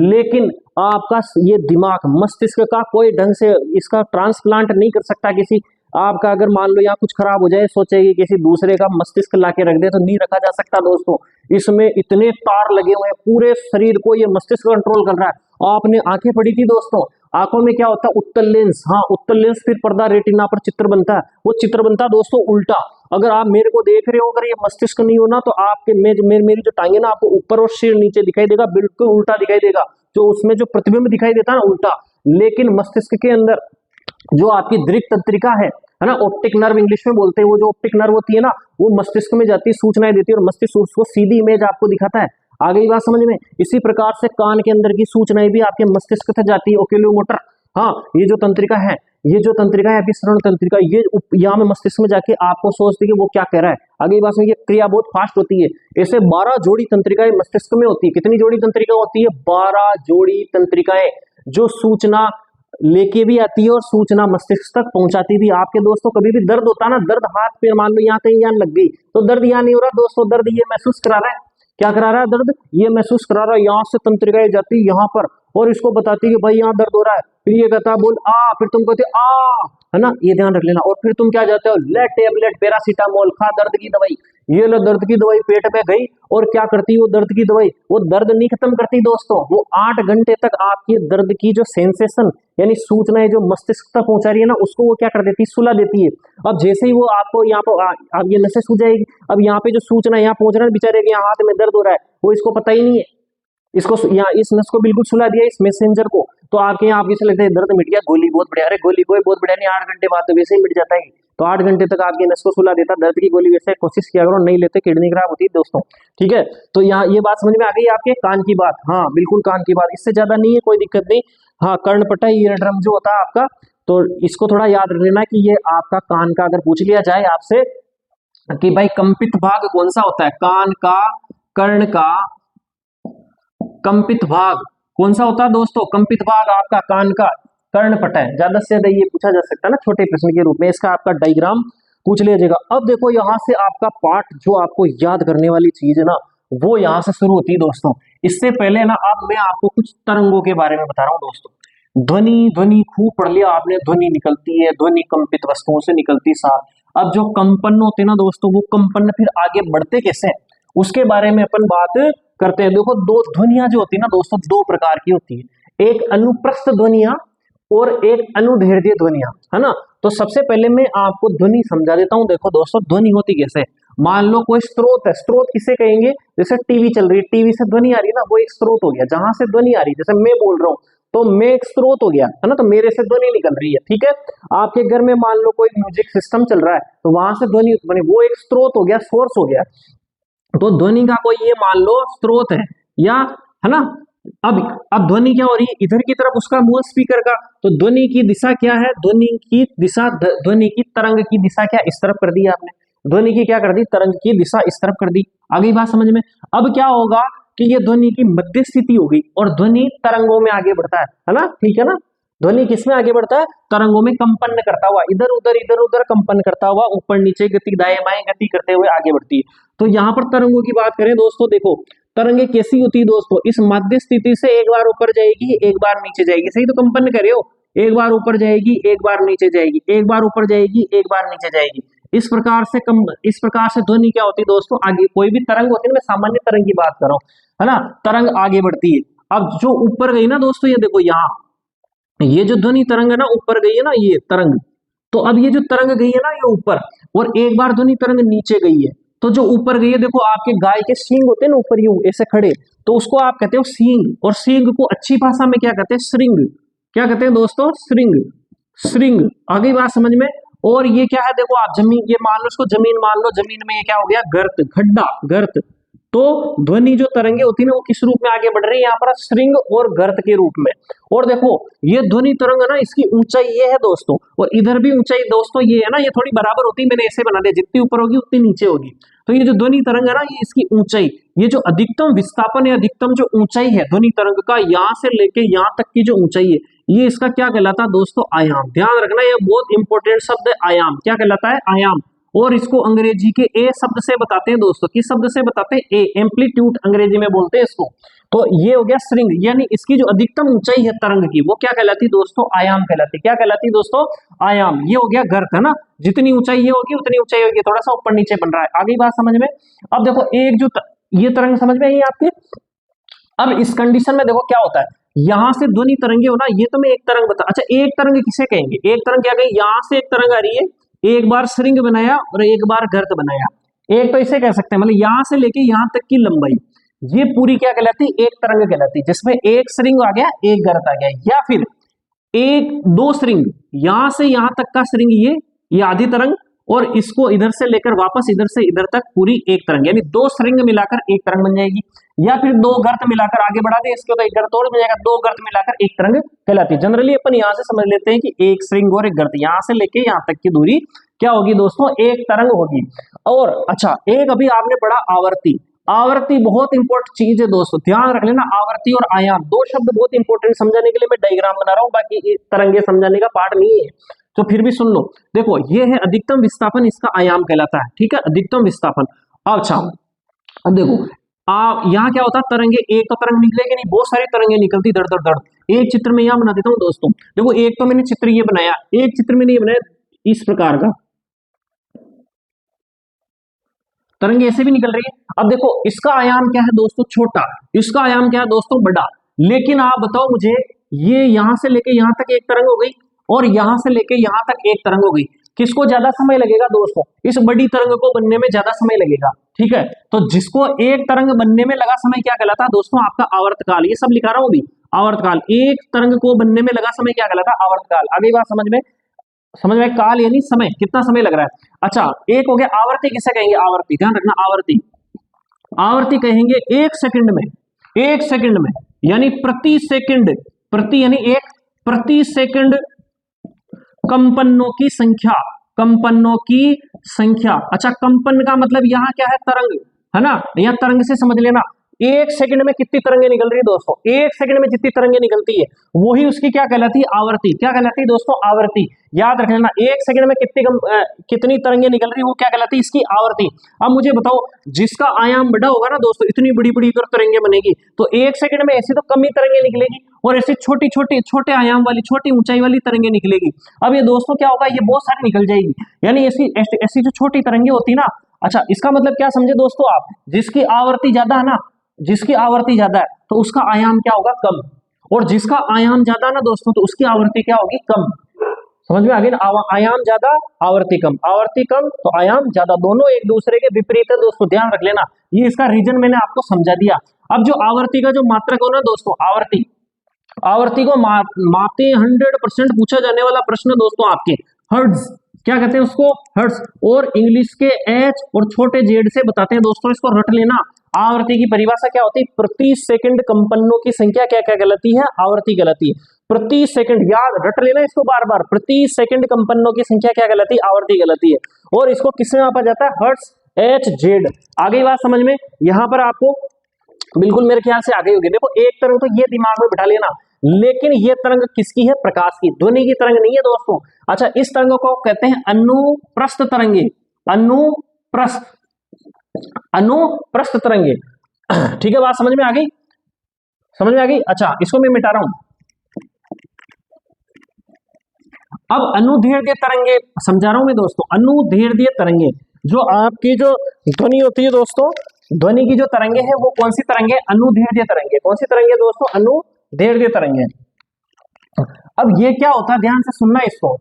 लेकिन आपका ये दिमाग, मस्तिष्क का कोई ढंग से इसका ट्रांसप्लांट नहीं कर सकता किसी। आपका अगर मान लो यहाँ कुछ खराब हो जाए, सोचेगी किसी दूसरे का मस्तिष्क ला के रख दे, तो नहीं रखा जा सकता दोस्तों। इसमें इतने तार लगे हुए हैं, पूरे शरीर को ये मस्तिष्क कंट्रोल कर रहा है। आपने आंखें पढ़ी थी दोस्तों, आंखों में क्या होता है? उत्तल लेंस, हाँ उत्तल लेंस, फिर पर्दा रेटिना पर चित्र बनता है, वो चित्र बनता है दोस्तों उल्टा। अगर आप मेरे को देख रहे हो, अगर ये मस्तिष्क नहीं होना तो आपके मेरी जो टांगे ना आपको ऊपर और सिर नीचे दिखाई देगा, बिल्कुल उल्टा दिखाई देगा, जो उसमें जो प्रतिबिंब दिखाई देता है ना उल्टा। लेकिन मस्तिष्क के अंदर जो आपकी दृक् तंत्रिका है ना, ऑप्टिक नर्व इंग्लिश में बोलते हैं, वो जो ऑप्टिक नर्व होती है ना, वो मस्तिष्क में जाती है, सूचनाएं देती है, और मस्तिष्क उसको सीधी इमेज आपको दिखाता है। आगे की बात समझ में? इसी प्रकार से कान के अंदर की सूचनाएं भी आपके मस्तिष्क तक जाती है, ओक्यूलोमोटर। हाँ ये जो तंत्रिका है, आपकी श्रवण तंत्रिका, ये यहाँ में मस्तिष्क में जाके आपको सोचती है वो क्या कह रहा है। आगे की बात में ये क्रिया बहुत फास्ट होती है। ऐसे 12 जोड़ी तंत्रिकाएं मस्तिष्क में होती है। कितनी जोड़ी तंत्रिका होती है? 12 जोड़ी तंत्रिकाएं, जो सूचना लेके भी आती है और सूचना मस्तिष्क तक पहुंचाती भी। आपके दोस्तों कभी भी दर्द होता है ना, दर्द हाथ पे मान लो यहाँ कहीं यहाँ लग गई, तो दर्द यहाँ नहीं हो रहा दोस्तों, दर्द ये महसूस करा रहा है, क्या करा रहा है? दर्द ये महसूस करा रहा है। यहाँ से तंत्रिकाएं जाती है यहाँ पर, और इसको बताती है कि भाई यहाँ दर्द हो रहा है, फिर ये कहता है बोल आ, फिर तुम कहते आ, है ना, ये ध्यान रख लेना। और फिर तुम क्या जाते हो, ले टेबलेट पैरासीटामोल खा दर्द की दवाई, ये लो दर्द की दवाई पेट में गई, और क्या करती है वो दर्द की दवाई, वो दर्द नहीं खत्म करती दोस्तों, वो 8 घंटे तक आपकी दर्द की जो सेंसेशन यानी सूचनाएं जो मस्तिष्क तक पहुंचा रही है ना, उसको वो क्या कर देती है, सुला देती है। अब जैसे ही वो आपको यहाँ पर अब ये नसें सूज जाएगी, अब यहाँ पे जो सूचना यहाँ पहुंच रहा है बेचारे के यहाँ हाथ में दर्द हो रहा है, वो इसको पता ही नहीं है, इसको यहाँ इस नस को बिल्कुल सुला दिया इस मैसेंजर को, तो आपके यहाँ आपके से लगता है दर्द मिट गया, गोली बहुत बढ़िया, अरे गोली कोई बहुत बढ़िया नहीं, 8 घंटे बाद तो वैसे ही मिट जाता है। तो 8 घंटे तक आपकी नस को सुला देता, दर्द की गोली वैसे कोशिश किया करो, नहीं लेते किडनी खराब होती है दोस्तों, ठीक है। तो यहाँ ये बात समझ में आ गई आपके कान की बात, हाँ बिल्कुल कान की बात, इससे ज्यादा नहीं है, कोई दिक्कत नहीं। हाँ कर्णपटल ईयर ड्रम जो होता है आपका, तो इसको थोड़ा याद रख लेना कि ये आपका कान का, अगर पूछ लिया जाए आपसे कि भाई कंपित भाग कौन सा होता है, कान का, कर्ण का कंपित भाग कौन सा होता है दोस्तों, कंपित भाग आपका कान का कर्णपटल, ज्यादा से ज्यादा ये पूछा जा सकता है ना छोटे प्रश्न के रूप में, इसका आपका डायग्राम पूछ लिया जाएगा। अब देखो यहाँ से आपका पार्ट जो आपको याद करने वाली चीज है ना, वो यहाँ से शुरू होती है दोस्तों। इससे पहले ना अब मैं आपको कुछ तरंगों के बारे में बता रहा हूँ दोस्तों। ध्वनि, ध्वनि खूब पढ़ लिया आपने, ध्वनि निकलती है, ध्वनि कंपित वस्तुओं से निकलती साथ। अब जो कंपन होते हैं ना दोस्तों, वो कंपन फिर आगे बढ़ते कैसे हैं उसके बारे में अपन बात करते हैं। देखो दो ध्वनियां जो होती है ना दोस्तों, 2 प्रकार की होती है, एक अनुप्रस्थ ध्वनियां और एक अनुदैर्ध्य ध्वनियां, है ना। तो सबसे पहले मैं आपको ध्वनि समझा देता हूं। देखो दोस्तों ध्वनि होती कैसे, मान लो कोई स्रोत है, स्रोत किसे कहेंगे, जैसे टीवी चल रही है, टीवी से ध्वनि आ रही है ना, वो एक स्रोत हो गया, जहां से ध्वनि आ रही है, जैसे मैं बोल रहा हूँ तो मैं एक स्रोत हो गया, है ना, तो मेरे से ध्वनि निकल रही है, ठीक है। आपके घर में मान लो कोई म्यूजिक सिस्टम चल रहा है, तो वहां से ध्वनि उत्पन्न, वो एक स्रोत हो गया, सोर्स हो गया। तो ध्वनि का कोई ये मान लो स्रोत है, या है ना। अब ध्वनि क्या हो रही है, इधर की तरफ उसका मुंह स्पीकर का, तो ध्वनि की दिशा क्या है, ध्वनि की दिशा, ध्वनि की तरंग की दिशा क्या इस तरफ कर दी आपने, ध्वनि की क्या कर दी, तरंग की दिशा इस तरफ कर दी। आगे बात समझ में। अब क्या होगा कि ये ध्वनि की मध्य स्थिति होगी और ध्वनि तरंगों में आगे बढ़ता है ना, ठीक है ना। ध्वनि किसमें आगे बढ़ता है, तरंगों में कंपन करता हुआ, इधर उधर कंपन करता हुआ, ऊपर नीचे गति, दाएं बाएं गति करते हुए आगे बढ़ती है। तो यहाँ पर तरंगों की बात करें दोस्तों, देखो तरंगे कैसी होती है दोस्तों, इस मध्य स्थिति से एक बार ऊपर जाएगी, एक बार नीचे जाएगी, सही तो कंपन कर रहे हो, एक बार ऊपर जाएगी, एक बार नीचे जाएगी, एक बार ऊपर जाएगी, एक बार नीचे जाएगी। इस प्रकार से ध्वनि क्या होती है दोस्तों, आगे कोई भी तरंग होती है ना, मैं सामान्य तरंग की बात कर रहा हूँ, है ना, तरंग आगे बढ़ती है। अब जो ऊपर गई ना दोस्तों, ये देखो यहाँ ये जो ध्वनि तरंग है ना, ऊपर गई है ना ये तरंग, तो अब ये जो तरंग गई है ना ये ऊपर, और एक बार ध्वनि तरंग नीचे गई है, तो जो ऊपर गई है, देखो आपके गाय के सींग होते हैं ना ऊपर यूं ऐसे खड़े, तो उसको आप कहते हो सींग, और सींग को अच्छी भाषा में क्या कहते हैं, श्रृंग। क्या कहते हैं दोस्तों, श्रृंग, श्रृंग। आगे बात समझ में। और ये क्या है, देखो आप जमीन, ये मान लो इसको जमीन मान लो, जमीन में ये क्या हो गया, गर्त, खड्डा, गर्त। तो ध्वनि जो तरंगे होती है ना, वो किस रूप में आगे बढ़ रही है, यहाँ पर श्रृंग और गर्त के रूप में। और देखो ये ध्वनि तरंग है ना, इसकी ऊंचाई ये है दोस्तों, और इधर भी ऊंचाई दोस्तों ये है ना, ये थोड़ी बराबर होती है, मैंने ऐसे बना दिया, जितनी ऊपर होगी उतनी नीचे होगी। तो ये जो ध्वनि तरंग है ना, ये इसकी ऊंचाई, ये जो अधिकतम विस्थापन है, अधिकतम जो ऊंचाई है ध्वनि तरंग का, यहाँ से लेके यहाँ तक की जो ऊंचाई है, ये इसका क्या कहलाता है दोस्तों, आयाम। ध्यान रखना, ये बहुत इंपॉर्टेंट शब्द है, आयाम। क्या कहलाता है, आयाम। और इसको अंग्रेजी के ए शब्द से बताते हैं दोस्तों, किस शब्द से बताते हैं, ए, एम्पलीट्यूड अंग्रेजी में बोलते हैं इसको। तो ये हो गया श्रृंग, यानी इसकी जो अधिकतम ऊंचाई है तरंग की, वो क्या कहलाती है दोस्तों, आयाम कहलाती है। क्या कहलाती है दोस्तों, आयाम। ये हो गया गर्त, है ना, जितनी ऊंचाई ये होगी उतनी ऊंचाई होगी, थोड़ा सा ऊपर नीचे बन रहा है। आगे बात समझ में। अब देखो एक जो ये तरंग समझ में आई आपके। अब इस कंडीशन में देखो क्या होता है, यहां से ध्वनि तरंगे हो ना, ये तो मैं एक तरंग बता, अच्छा एक तरंग किसे कहेंगे, एक तरंग क्या कहेंगे, यहां से एक तरंग आ रही है, एक बार श्रृंग बनाया और एक बार गर्त बनाया, एक तो इसे कह सकते हैं, मतलब यहां से लेके यहां तक की लंबाई, ये पूरी क्या कहलाती है, एक तरंग कहलाती है, जिसमें एक श्रृंग आ गया, एक गर्त आ गया, या फिर एक दो श्रृंग, यहां से यहां तक का श्रृंग, ये आधी तरंग, और इसको इधर से लेकर वापस इधर से इधर तक पूरी एक तरंग, यानी दो श्रृंग मिलाकर एक तरंग बन जाएगी। या फिर दो गर्त मिलाकर आगे बढ़ा दे इसको, तो एक गर्त और बन जाएगा, दो गर्त मिलाकर एक तरंग कहलाती है। जनरली अपन यहां से समझ लेते हैं कि एक श्रृंग और एक गर्त, यहां से लेके यहां तक की दूरी क्या होगी दोस्तों, एक तरंग होगी। और अच्छा एक अभी आपने पढ़ा आवर्ती, आवर्ती बहुत इंपॉर्टेंट चीज है दोस्तों, ध्यान रख लेना, आवर्ती और आयाम दो शब्द बहुत इंपॉर्टेंट, समझाने के लिए मैं डायग्राम बना रहा हूं, बाकी तरंगे समझाने का पार्ट नहीं है, तो फिर भी सुन लो। देखो ये है अधिकतम विस्थापन, इसका आयाम कहलाता है, ठीक है, अधिकतम विस्थापन। अच्छा अब देखो यहाँ क्या होता है, तरंगे, एक तो तरंग निकलेगी नहीं, बहुत सारी तरंगे निकलती दड़ दड़ दड़। एक चित्र में यहाँ बना देता हूँ दोस्तों, देखो एक तो मैंने चित्र ये बनाया, एक चित्र मैंने ये बनाया इस प्रकार का, तरंगे ऐसे भी निकल रही है। अब देखो इसका आयाम क्या है दोस्तों, छोटा, इसका आयाम क्या है दोस्तों, बड़ा। लेकिन आप बताओ मुझे, ये यहां से लेके यहां तक एक तरंग हो गई और यहां से लेके यहां तक एक तरंग हो गई, किसको ज्यादा समय लगेगा दोस्तों, इस बड़ी तरंग को बनने में ज्यादा समय लगेगा। ठीक है, तो जिसको एक तरंग बनने में लगा समय क्या कहलाता है दोस्तों, आपका आवर्तकाल। ये सब लिखा रहा हूं अभी, आवर्तकाल। एक तरंग को बनने में लगा समय क्या कहलाता है, आवर्तकाल। आगे बात समझ में, समझ में, काल यानी समय, कितना समय लग रहा है। अच्छा, एक हो गया आवर्ती, किसे कहेंगे, आवर्ती, ध्यान रखना, आवर्ती। आवर्ती कहेंगे एक सेकंड में, एक सेकंड में, यानी प्रति सेकंड, प्रति यानी एक, प्रति सेकंड कंपनों की संख्या, कंपनों की संख्या। अच्छा, कंपन का मतलब यहां क्या है, तरंग, है ना, यहां तरंग से समझ लेना, एक सेकंड में कितनी तरंगे निकल रही है दोस्तों, एक सेकंड में जितनी तरंगे निकलती है वही उसकी क्या कहलाती है, आवर्ती। क्या कहलाती है दोस्तों, आवर्ती। याद रख लेना, एक सेकंड में कितनी तरंगे निकल रही है वो क्या कहलाती है, इसकी आवर्ती। अब मुझे बताओ, जिसका आयाम बड़ा होगा ना दोस्तों, इतनी बड़ी बड़ी अगर तरंगे बनेगी तो एक सेकंड में ऐसी तो कम ही तरंगे निकलेगी और ऐसी छोटी छोटी, छोटे आयाम वाली, छोटी ऊंचाई वाली तरंगे निकलेगी। अब ये दोस्तों क्या होगा, ये बहुत सारी निकल जाएगी, यानी ऐसी ऐसी जो छोटी तरंगे होती ना। अच्छा, इसका मतलब क्या समझे दोस्तों आप, जिसकी आवर्ती ज्यादा है ना, जिसकी आवर्ती ज्यादा है तो उसका आयाम क्या होगा, कम, और जिसका आयाम ज्यादा ना दोस्तों तो उसकी आवर्ती क्या होगी, कम। समझ में आ गई ना, आयाम ज्यादा, आवर्ती कम, आवर्ती कम तो आयाम ज्यादा, दोनों एक दूसरे के विपरीत है दोस्तों, ध्यान रख लेना। ये इसका रीजन मैंने आपको समझा दिया। अब जो आवर्ती का जो मात्रक हो ना दोस्तों, आवर्ती, आवर्ती को मापते 100% पूछा जाने वाला प्रश्न दोस्तों आपके, हर्ट्ज, क्या कहते हैं उसको, हर्ट्ज, और इंग्लिश के एच और छोटे जेड से बताते हैं दोस्तों, इसको रट लेना। आवर्ती की परिभाषा क्या होती है, प्रति सेकंड कंपनों की संख्या क्या क्या कहलाती है, आवर्ती कहलाती है। प्रति सेकंड, याद रट लेना इसको बार बार, प्रति सेकंड कंपनों की संख्या क्या कहलाती है, आवर्ती कहलाती है। और इसको किसमें मापा जाता है, हर्ट्ज, एच, जेड। आगे बात समझ में, यहां पर आपको बिल्कुल मेरे ख्याल से आगे होगी। देखो एक तरंग तो ये दिमाग में बिठा लेना, लेकिन ये तरंग किसकी है, प्रकाश की, ध्वनि की तरंग नहीं है दोस्तों। अच्छा, इस तरंग को कहते हैं अनुप्रस्थ तरंगे, अनुप्रस्थ, अनुप्रस्थ तरंगे। ठीक है, बात समझ में आ गई, समझ में आ गई। अच्छा, इसको मैं मिटा रहा हूं। अब अनुदैर्ध्य तरंगे समझा रहा हूं मैं दोस्तों, अनुदैर्ध्य तरंगे, जो आपकी जो ध्वनि होती है दोस्तों, ध्वनि की जो तरंगे हैं वो कौन सी तरंगे, अनुदैर्ध्य तरंगे। कौन सी तरंगे दोस्तों, अनुदैर्ध्य तरंगे। अब ये क्या होता है, ध्यान से सुनना इसको,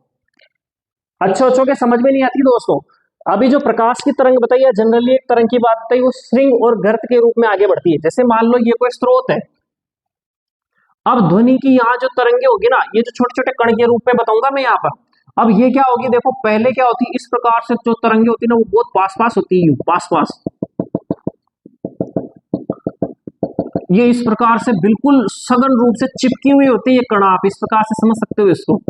अच्छों के समझ में नहीं आती दोस्तों। अभी जो प्रकाश की तरंग बताई है, जनरली एक तरंग की बात बताई, वो स्ट्रिंग और गर्त के रूप में आगे बढ़ती है। जैसे मान लो ये कोई स्रोत है, अब ध्वनि की यहाँ जो तरंगे होगी ना, ये जो छोटे छोटे कण के रूप में बताऊंगा मैं यहाँ पर। अब ये क्या होगी, देखो पहले क्या होती है, इस प्रकार से जो तरंगे होती है ना वो बहुत पास पास होती है, पास पास, ये इस प्रकार से बिल्कुल सघन रूप से चिपकी हुई होती है ये कण, आप इस प्रकार से समझ सकते हो इसको।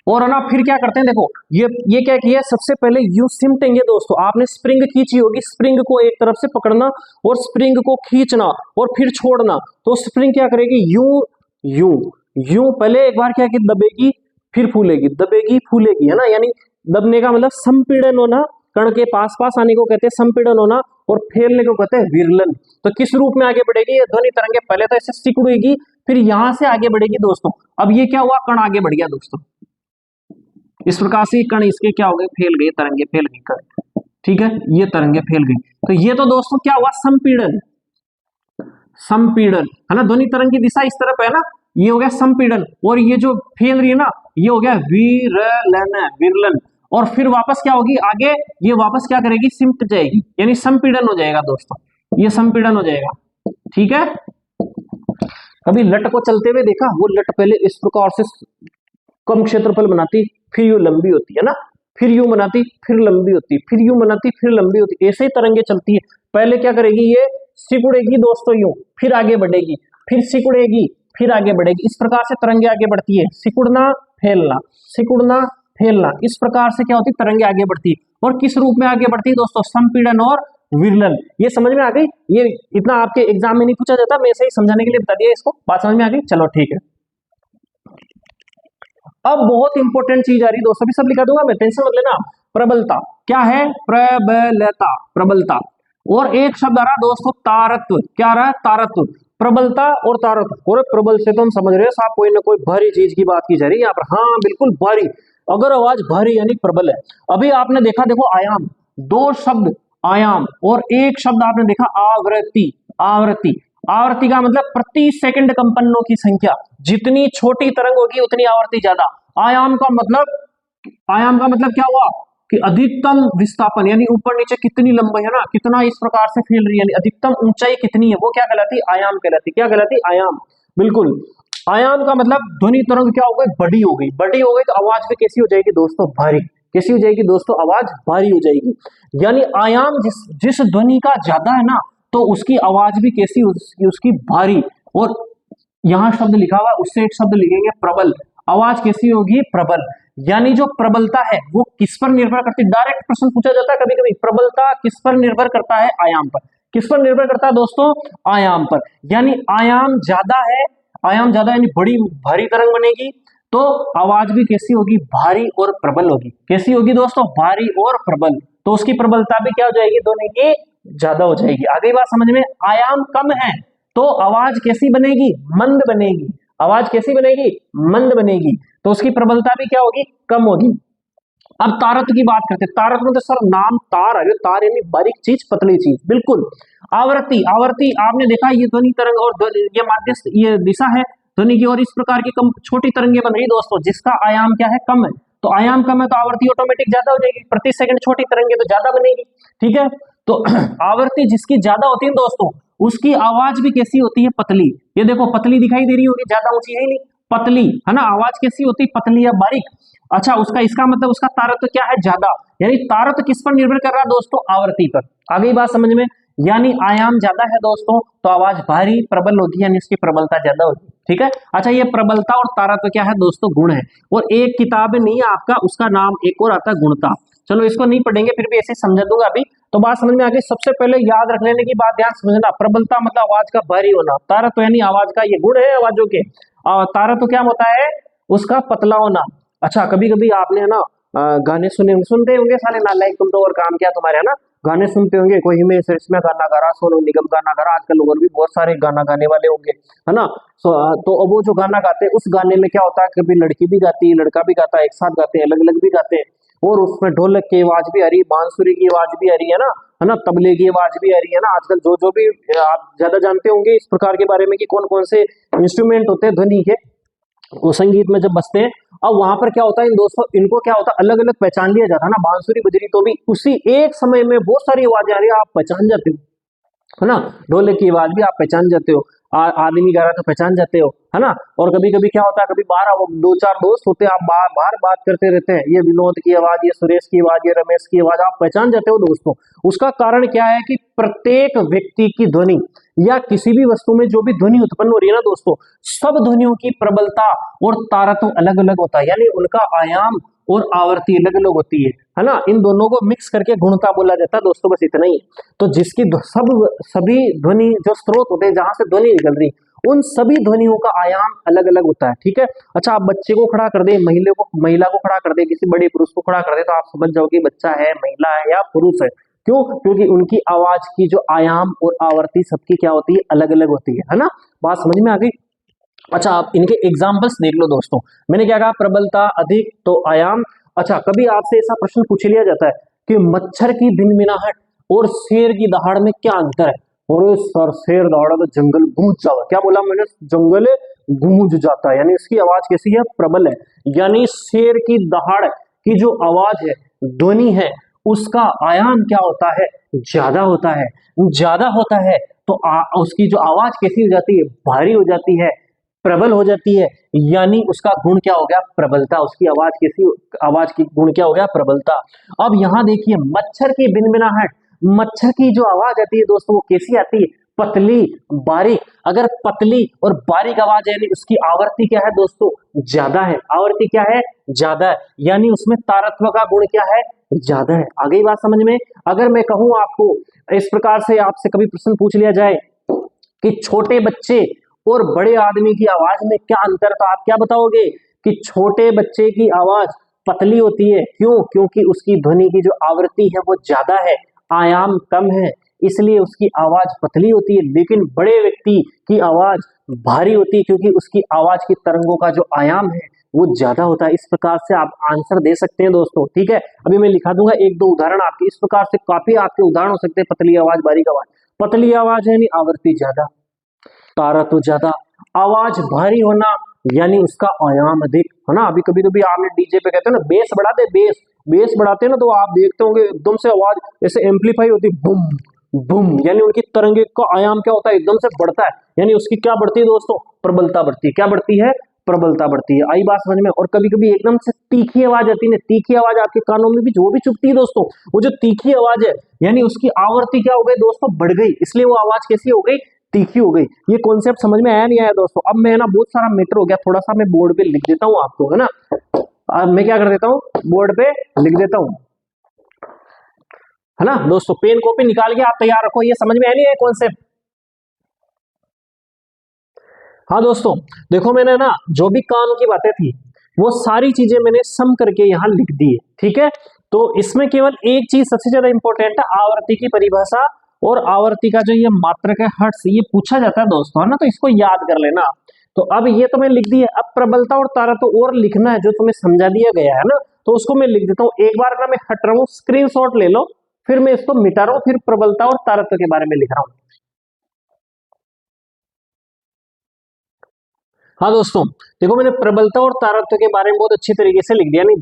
और है ना, फिर क्या करते हैं, देखो ये क्या किया, सबसे पहले यूं सिमटेंगे दोस्तों। आपने स्प्रिंग खींची होगी, स्प्रिंग को एक तरफ से पकड़ना और स्प्रिंग को खींचना और फिर छोड़ना, तो स्प्रिंग क्या करेगी, यूं यूं यूं, पहले एक बार क्या की, दबेगी फिर फूलेगी, दबेगी फूलेगी, है ना, यानी दबने का मतलब संपीड़न होना, कण के पास पास आने को कहते हैं संपीड़न होना, और फैलने को कहते हैं विरलन। तो किस रूप में आगे बढ़ेगी ये ध्वनि तरंगे, पहले तो ऐसे सिकुड़ेगी फिर यहां से आगे बढ़ेगी दोस्तों। अब ये क्या हुआ, कण आगे बढ़ गया दोस्तों, इस प्रकार से कण इसके क्या हो गए, फैल गए, तरंगे फैल गई कण। ठीक है, ये तरंगे फैल गई, तो ये तो दोस्तों क्या हुआ, संपीड़न, संपीड़न, है ना, ध्वनि तरंग की दिशा इस तरफ है ना, ये हो गया संपीड़न, और ये जो फैल रही है ना ये हो गया विरलन, विरलन। और फिर वापस क्या होगी आगे, ये वापस क्या करेगी, सिमट जाएगी, यानी संपीड़न हो जाएगा दोस्तों, ये संपीड़न हो जाएगा। ठीक है, कभी लट को चलते हुए देखा, वो लट पहले इस प्रकार से कम क्षेत्रफल बनाती, फिर यूं लंबी होती है ना, फिर यूं बनाती, फिर लंबी होती, फिर यूं बनाती, फिर लंबी होती, ऐसे ही तरंगे चलती है। पहले क्या करेगी, ये सिकुड़ेगी दोस्तों यूं, फिर आगे बढ़ेगी, फिर सिकुड़ेगी, फिर आगे बढ़ेगी, इस प्रकार से तरंगे आगे बढ़ती है, सिकुड़ना फैलना, सिकुड़ना फैलना, इस प्रकार से क्या होती है, तरंगे आगे बढ़ती है। और किस रूप में आगे बढ़ती है दोस्तों, संपीड़न और विरलन। ये समझ में आ गई, ये इतना आपके एग्जाम में नहीं पूछा जाता, मैं सही समझाने के लिए बता दिया इसको, बात समझ में आ गई, चलो ठीक है। अब बहुत इंपॉर्टेंट चीज आ रही है दोस्तों, अभी सब लिखा दूंगा मैं, टेंशन मत लेना। प्रबलता क्या है? प्रबलता, प्रबलता। और एक शब्द आ रहा दोस्तों तारत्व, क्या आ रहा है? तारत्व। प्रबलता और तारत्व। और प्रबल से तो हम समझ रहे हैं साहब कोई ना कोई भारी चीज की बात की जा रही है यहाँ पर। हाँ बिल्कुल भारी, अगर आवाज भारी यानी प्रबल है। अभी आपने देखा, देखो आयाम, दो शब्द आयाम और एक शब्द आपने देखा आवृत्ति। आवृत्ति, आवृत्ति का मतलब प्रति सेकंड कंपनों की संख्या, जितनी छोटी तरंग होगी उतनी आवृत्ति ज्यादा। आयाम का मतलब, आयाम का मतलब क्या हुआ कि अधिकतम विस्थापन, यानी ऊपर नीचे कितनी लंबाई है ना, कितना इस प्रकार से फैल रही है, यानी अधिकतम ऊंचाई कितनी है, वो क्या कहलाती? आयाम कहलाती। क्या कहलाती? आयाम। बिल्कुल। आयाम का मतलब ध्वनि तरंग क्या हो गई? बड़ी हो गई। बड़ी हो गई तो आवाज भी कैसी हो जाएगी दोस्तों? भारी। कैसी हो जाएगी दोस्तों? आवाज भारी हो जाएगी। यानी आयाम जिस ध्वनि का ज्यादा है ना, तो उसकी आवाज भी कैसी, उसकी भारी। और यहां शब्द लिखा हुआ, उससे एक शब्द लिखेंगे प्रबल। आवाज कैसी होगी? प्रबल। यानी जो प्रबलता है वो किस पर निर्भर करती है? डायरेक्ट प्रश्न पूछा जाता है कभी कभी, प्रबलता किस पर निर्भर करता है? आयाम पर। किस पर निर्भर करता है दोस्तों? आयाम पर। यानी आयाम ज्यादा है, आयाम ज्यादा यानी बड़ी भारी तरंग बनेगी, तो आवाज भी कैसी होगी? भारी और प्रबल होगी। कैसी होगी दोस्तों? भारी और प्रबल। तो उसकी प्रबलता भी क्या हो जाएगी? दोनों की ज्यादा हो जाएगी। आगे बात समझ में? आयाम कम है तो आवाज कैसी बनेगी? मंद बनेगी। आवाज कैसी बनेगी? मंद बनेगी। तो उसकी प्रबलता भी क्या होगी? कम होगी। अब तारत्व की बात करते हैं। तारत्व में तो सर नाम तार है, तार यानी बारीक चीज, पतली चीज। बिल्कुल। आवृत्ति, आवृत्ति आपने देखा ये ध्वनि तरंग और ये माध्यस्थ, ये दिशा है ध्वनि की, और इस प्रकार की कम छोटी तरंगे बन रही दोस्तों, जिसका आयाम क्या है? कम है। तो आयाम कम है तो आवृत्ति ऑटोमेटिक ज्यादा हो जाएगी, प्रति सेकंड छोटी तरंगे तो ज्यादा बनेगी। ठीक है। तो आवृत्ति जिसकी ज्यादा होती है दोस्तों, उसकी आवाज भी कैसी होती है? पतली। ये देखो पतली दिखाई दे रही होगी, ज्यादा ऊंची है ही नहीं, पतली है ना। आवाज कैसी होती है? पतली या बारीक। अच्छा, उसका इसका मतलब उसका तारत्व क्या है? ज्यादा। यानी तारत्व किस पर निर्भर कर रहा है दोस्तों? आवृत्ति पर। आ गई बात समझ में? यानी आयाम ज्यादा है दोस्तों तो आवाज भारी प्रबल होगी, यानी इसकी प्रबलता ज्यादा होगी। ठीक है। अच्छा, ये प्रबलता और तारत्व क्या है दोस्तों? गुण है। और एक किताब नहीं है आपका, उसका नाम एक और आता है गुणता। चलो इसको नहीं पढ़ेंगे, फिर भी ऐसे समझा दूंगा अभी। तो बात समझ में आ गई। सबसे पहले याद रख लेने की बात ध्यान समझना, प्रबलता मतलब आवाज का भारी होना, तारत्व यानी आवाज का, ये गुण है आवाजों के। तारत्व क्या होता है? उसका पतला होना। अच्छा, कभी कभी आपने है ना गाने सुनते होंगे साले नालायक तुम तो, और काम क्या तुम्हारे, है ना, गाने सुनते होंगे। कोई हिमेश रेशमिया गाना गा रहा, सोनू निगम गाना गा रहा, आजकल और भी बहुत सारे गाना गाने वाले होंगे, है ना। तो अब वो जो गाना गाते हैं, उस गाने में क्या होता है, कभी लड़की भी गाती है, लड़का भी गाता है, एक साथ गाते हैं, अलग अलग भी गाते हैं। और उसमें ढोलक की आवाज भी आ रही है, बांसुरी की आवाज भी आ रही है ना, तबले की आवाज भी आ रही है ना। आजकल जो भी आप ज्यादा जानते होंगे इस प्रकार के बारे में कि कौन कौन से इंस्ट्रूमेंट होते हैं ध्वनि के, वो संगीत में जब बजते हैं। अब वहां पर क्या होता है इन दोस्तों, इनको क्या होता है, अलग अलग पहचान लिया जाता है ना। बांसुरी बजरी तो भी उसी एक समय में बहुत सारी आवाजें आ रही है, आप पहचान जाते हो, है ना। ढोलक की आवाज भी आप पहचान जाते हो, आदमी गा रहा तो पहचान जाते हो, है ना। और कभी कभी क्या होता है, कभी बाहर दो चार दोस्त होते हैं, आप बाहर बात करते रहते हैं, ये विनोद की आवाज, ये सुरेश की आवाज, ये रमेश की आवाज, आप पहचान जाते हो दोस्तों। उसका कारण क्या है कि प्रत्येक व्यक्ति की ध्वनि या किसी भी वस्तु में जो भी ध्वनि उत्पन्न हो रही है ना दोस्तों, सब ध्वनियों की प्रबलता और तारत्व अलग अलग होता है, यानी उनका आयाम और आवर्ती अलग अलग होती है ना। इन दोनों को मिक्स करके गुणता बोला जाता है दोस्तों, बस इतना ही। तो जिसकी सभी ध्वनि जो स्रोत होते हैं जहां से ध्वनि निकल रही, उन सभी ध्वनियों का आयाम अलग अलग होता है। ठीक है। अच्छा, आप बच्चे को खड़ा कर दे, महिला को खड़ा कर दे, किसी बड़े पुरुष को खड़ा कर दे, तो आप समझ जाओ कि बच्चा है, महिला है या पुरुष है। क्यों? क्योंकि उनकी आवाज की जो आयाम और आवर्ती सबकी क्या होती है? अलग अलग होती है ना। बात समझ में आ गई। अच्छा, आप इनके एग्जाम्पल्स देख लो दोस्तों। मैंने क्या कहा? प्रबलता अधिक तो आयाम। अच्छा, कभी आपसे ऐसा प्रश्न पूछ लिया जाता है कि मच्छर की भिनभिनाहट और शेर की दहाड़ में क्या अंतर है? और सर, शेर दहाड़ा तो जंगल गूंज जाता। क्या बोला मैंने? जंगल गूंज जाता है, यानी इसकी आवाज कैसी है? प्रबल है। यानी शेर की दहाड़ की जो आवाज है, ध्वनि है, उसका आयाम क्या होता है? ज्यादा होता है। ज्यादा होता है तो उसकी जो आवाज कैसी हो जाती है? भारी हो जाती है, प्रबल हो जाती है। यानी उसका गुण क्या हो गया? प्रबलता। उसकी आवाज कैसी, आवाज की गुण क्या हो गया? प्रबलता। अब यहां देखिए, मच्छर की भिनभिनाहट, मच्छर की जो आवाज आती है दोस्तों, वो कैसी आती है? पतली, बारीक। अगर पतली और बारीक आवाज है, यानी उसकी आवृत्ति क्या है दोस्तों? ज्यादा है। आवृत्ति क्या है? ज्यादा है। यानी उसमें तारत्व का गुण क्या है? ज्यादा है। आ गई बात समझ में? अगर मैं कहूं आपको इस प्रकार से, आपसे कभी प्रश्न पूछ लिया जाए कि छोटे बच्चे और बड़े आदमी की आवाज में क्या अंतर, तो आप क्या बताओगे कि छोटे बच्चे की आवाज पतली होती है। क्यों? क्योंकि उसकी ध्वनि की जो आवृत्ति है वो ज्यादा है, आयाम कम है, इसलिए उसकी आवाज पतली होती है। लेकिन बड़े व्यक्ति की आवाज भारी होती है क्योंकि उसकी आवाज की तरंगों का जो आयाम है वो ज्यादा होता है। इस प्रकार से आप आंसर दे सकते हैं दोस्तों, ठीक है। अभी मैं लिखा दूंगा एक दो उदाहरण आपके, इस प्रकार से काफी आपके उदाहरण हो सकते हैं। पतली आवाज, बारीक आवाज। पतली आवाज है यानी आवृत्ति ज्यादा, तारतम्य ज्यादा। आवाज भारी होना यानी उसका आयाम अधिक, है ना। अभी कभी कभी आपने डीजे पे कहते हैं ना बेस बढ़ा दे, बेस बढ़ाते हैं ना, तो आप देखते होंगे एकदम से आवाज ऐसे एम्पलीफाई होती है, बुम बुम, यानी उनकी तरंगे का आयाम क्या होता है, एकदम से बढ़ता है। यानी उसकी क्या बढ़ती है दोस्तों? प्रबलता बढ़ती है। क्या बढ़ती है? प्रबलता बढ़ती है। आई बात समझ में? और कभी कभी एकदम से तीखी आवाज आती है, तीखी आवाज आपके कानों में भी जो भी चुभती है दोस्तों, वो जो तीखी आवाज है यानी उसकी आवृत्ति क्या हो गई दोस्तों? बढ़ गई, इसलिए वो आवाज कैसी हो गई? तीखी हो गई। ये कॉन्सेप्ट समझ में आया नहीं आया दोस्तों? अब मैं ना बहुत सारा मीटर हो गया, थोड़ा सा मैं बोर्ड पे लिख देता हूँ आपको, है ना। अब मैं क्या कर देता हूँ, बोर्ड पे लिख देता हूँ, है ना दोस्तों। पेन कॉपी निकाल के आप तैयार रखो। ये समझ में आया नहीं आया कॉन्सेप्ट? हाँ दोस्तों, देखो मैंने ना जो भी काम की बातें थी वो सारी चीजें मैंने सम करके यहाँ लिख दी है, ठीक है। तो इसमें केवल एक चीज सबसे ज्यादा इंपॉर्टेंट है, आवर्ती की परिभाषा और आवर्ती का जो ये मात्रक है हर्ट्ज, ये पूछा जाता है दोस्तों, है ना। तो इसको याद कर लेना। तो अब ये तो मैं लिख दी है। अब प्रबलता और तारतम्य और लिखना है जो तुम्हें समझा दिया गया है ना, तो उसको मैं लिख देता हूँ। एक बार ना मैं हट रहा हूँ, स्क्रीनशॉट ले लो, फिर मैं इसको मिटा रहा हूँ, फिर प्रबलता और तारतम्य के बारे में लिख रहा हूँ। हाँ दोस्तों, देखो मैंने प्रबलता और तारतम्य के बारे में बहुत अच्छी तरीके से लिख दिया। नहीं,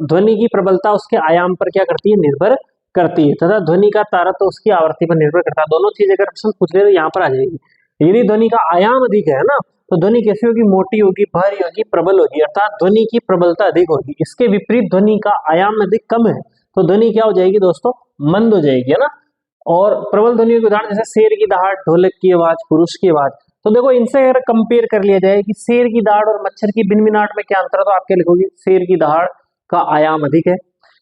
ध्वनि की प्रबलता उसके आयाम पर क्या करती है? निर्भर करती है, तथा ध्वनि का तारतम्य उसकी आवृत्ति पर निर्भर करता है। दोनों चीज अगर प्रश्न पूछ ले तो यहाँ पर आ जाएगी। यदि ध्वनि का आयाम अधिक है ना, तो ध्वनि कैसी होगी? मोटी होगी, भारी होगी, प्रबल होगी, अर्थात ध्वनि की प्रबलता अधिक होगी। इसके विपरीत ध्वनि का आयाम अधिक कम है तो ध्वनि क्या हो जाएगी दोस्तों? मंद हो जाएगी, है ना। और प्रबल ध्वनि के उदाहरण जैसे शेर की दहाड़, ढोलक की आवाज, पुरुष की आवाज। तो देखो इनसे अगर कंपेयर कर लिया जाए कि शेर की दहाड़ और मच्छर की भिनभिनाहट में क्या अंतर है, तो आप क्या लिखोगे? शेर की दहाड़ का आयाम अधिक है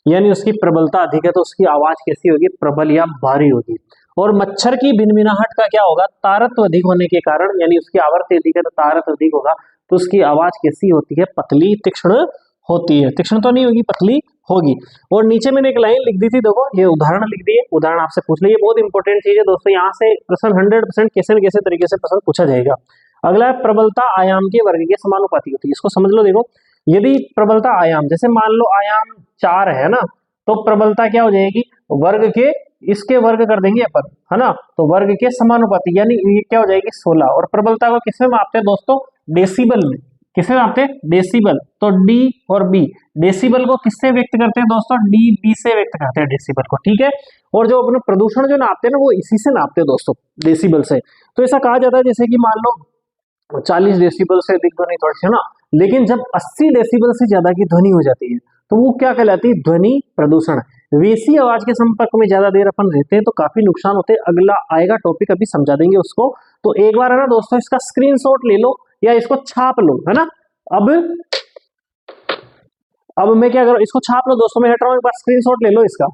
यानी उसकी प्रबलता अधिक है, तो उसकी आवाज कैसी होगी? प्रबल या भारी होगी। और मच्छर की भिनभिनाहट का क्या होगा? तारतम्य अधिक होने के कारण, यानी उसकी आवृत्ति अधिक है तो तारतम्य अधिक होगा, तो उसकी आवाज कैसी होती है? पतली, तीक्ष्ण होती है। तीक्ष्ण तो नहीं होगी, पतली होगी। और नीचे मैंने एक लाइन लिख दी थी, देखो ये उदाहरण लिख दिए, उदाहरण आपसे पूछ ले। ये बहुत इंपॉर्टेंट चीज है दोस्तों, यहाँ से प्रश्न 100% कैसे न कैसे तरीके से प्रश्न पूछा जाएगा। अगला है प्रबलता आयाम के वर्ग के समानुपाती होती है। इसको समझ लो। देखो यदि प्रबलता आयाम, जैसे मान लो आयाम 4 है ना, तो प्रबलता क्या हो जाएगी? वर्ग के, इसके वर्ग कर देंगे अपन, है ना, तो वर्ग के समानुपाती, यानी ये क्या हो जाएगी? 16। और प्रबलता को किसमें मापते हैं दोस्तों? डेसिबल में। किसमें मापते हैं? डेसिबल। तो डी और बी, डेसिबल को किससे व्यक्त करते हैं दोस्तों? डी बी से व्यक्त करते हैं डेसिबल को, ठीक है। और जो अपने प्रदूषण जो नापते हैं ना, वो इसी से नापते हैं दोस्तों, डेसिबल से। तो ऐसा कहा जाता है जैसे कि मान लो 40 डेसिबल से अधिक ध्वनि थोड़ी, है ना, लेकिन जब 80 डेसिबल से ज्यादा की ध्वनि हो जाती है तो वो क्या कहलाती है? ध्वनि प्रदूषण। वैसी आवाज के संपर्क में ज्यादा देर अपन रहते हैं तो काफी नुकसान होते हैं। अगला आएगा टॉपिक, अभी समझा देंगे उसको। तो एक बार है ना दोस्तों, इसका स्क्रीनशॉट ले लो या इसको छाप लो, है ना। अब मैं क्या करूं? इसको छाप लो दोस्तों, मैं हट रहा हूं, एक बार स्क्रीनशॉट ले लो इसका।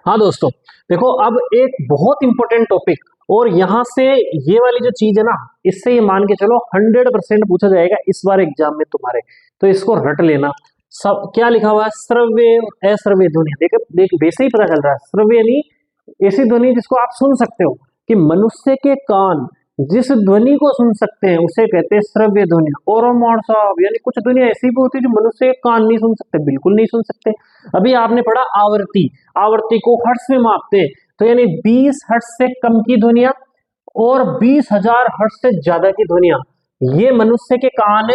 हाँ दोस्तों, देखो अब एक बहुत इंपॉर्टेंट टॉपिक, और यहां से ये वाली जो चीज है ना, इससे ये मान के चलो 100% पूछा जाएगा इस बार एग्जाम में तुम्हारे, तो इसको रट लेना। सब क्या लिखा हुआ है? श्रव्य और अश्रव्य ध्वनि। देख देख वैसे ही पता चल रहा है। श्रव्य यानी ऐसी ध्वनि जिसको आप सुन सकते हो, कि मनुष्य के कान जिस ध्वनि को सुन सकते हैं उसे कहते हैं श्रव्य ध्वनि। और साहब, यानी कुछ ध्वनि ऐसी भी होती है जो मनुष्य के कान नहीं सुन सकते, बिल्कुल नहीं सुन सकते। अभी आपने पढ़ा आवर्ती, आवर्ती को हर्ट्ज में मापते हैं, तो यानी 20 हर्ट्ज से कम की ध्वनिया और 20,000 हर्ट्ज से ज्यादा की ध्वनिया, ये मनुष्य के कान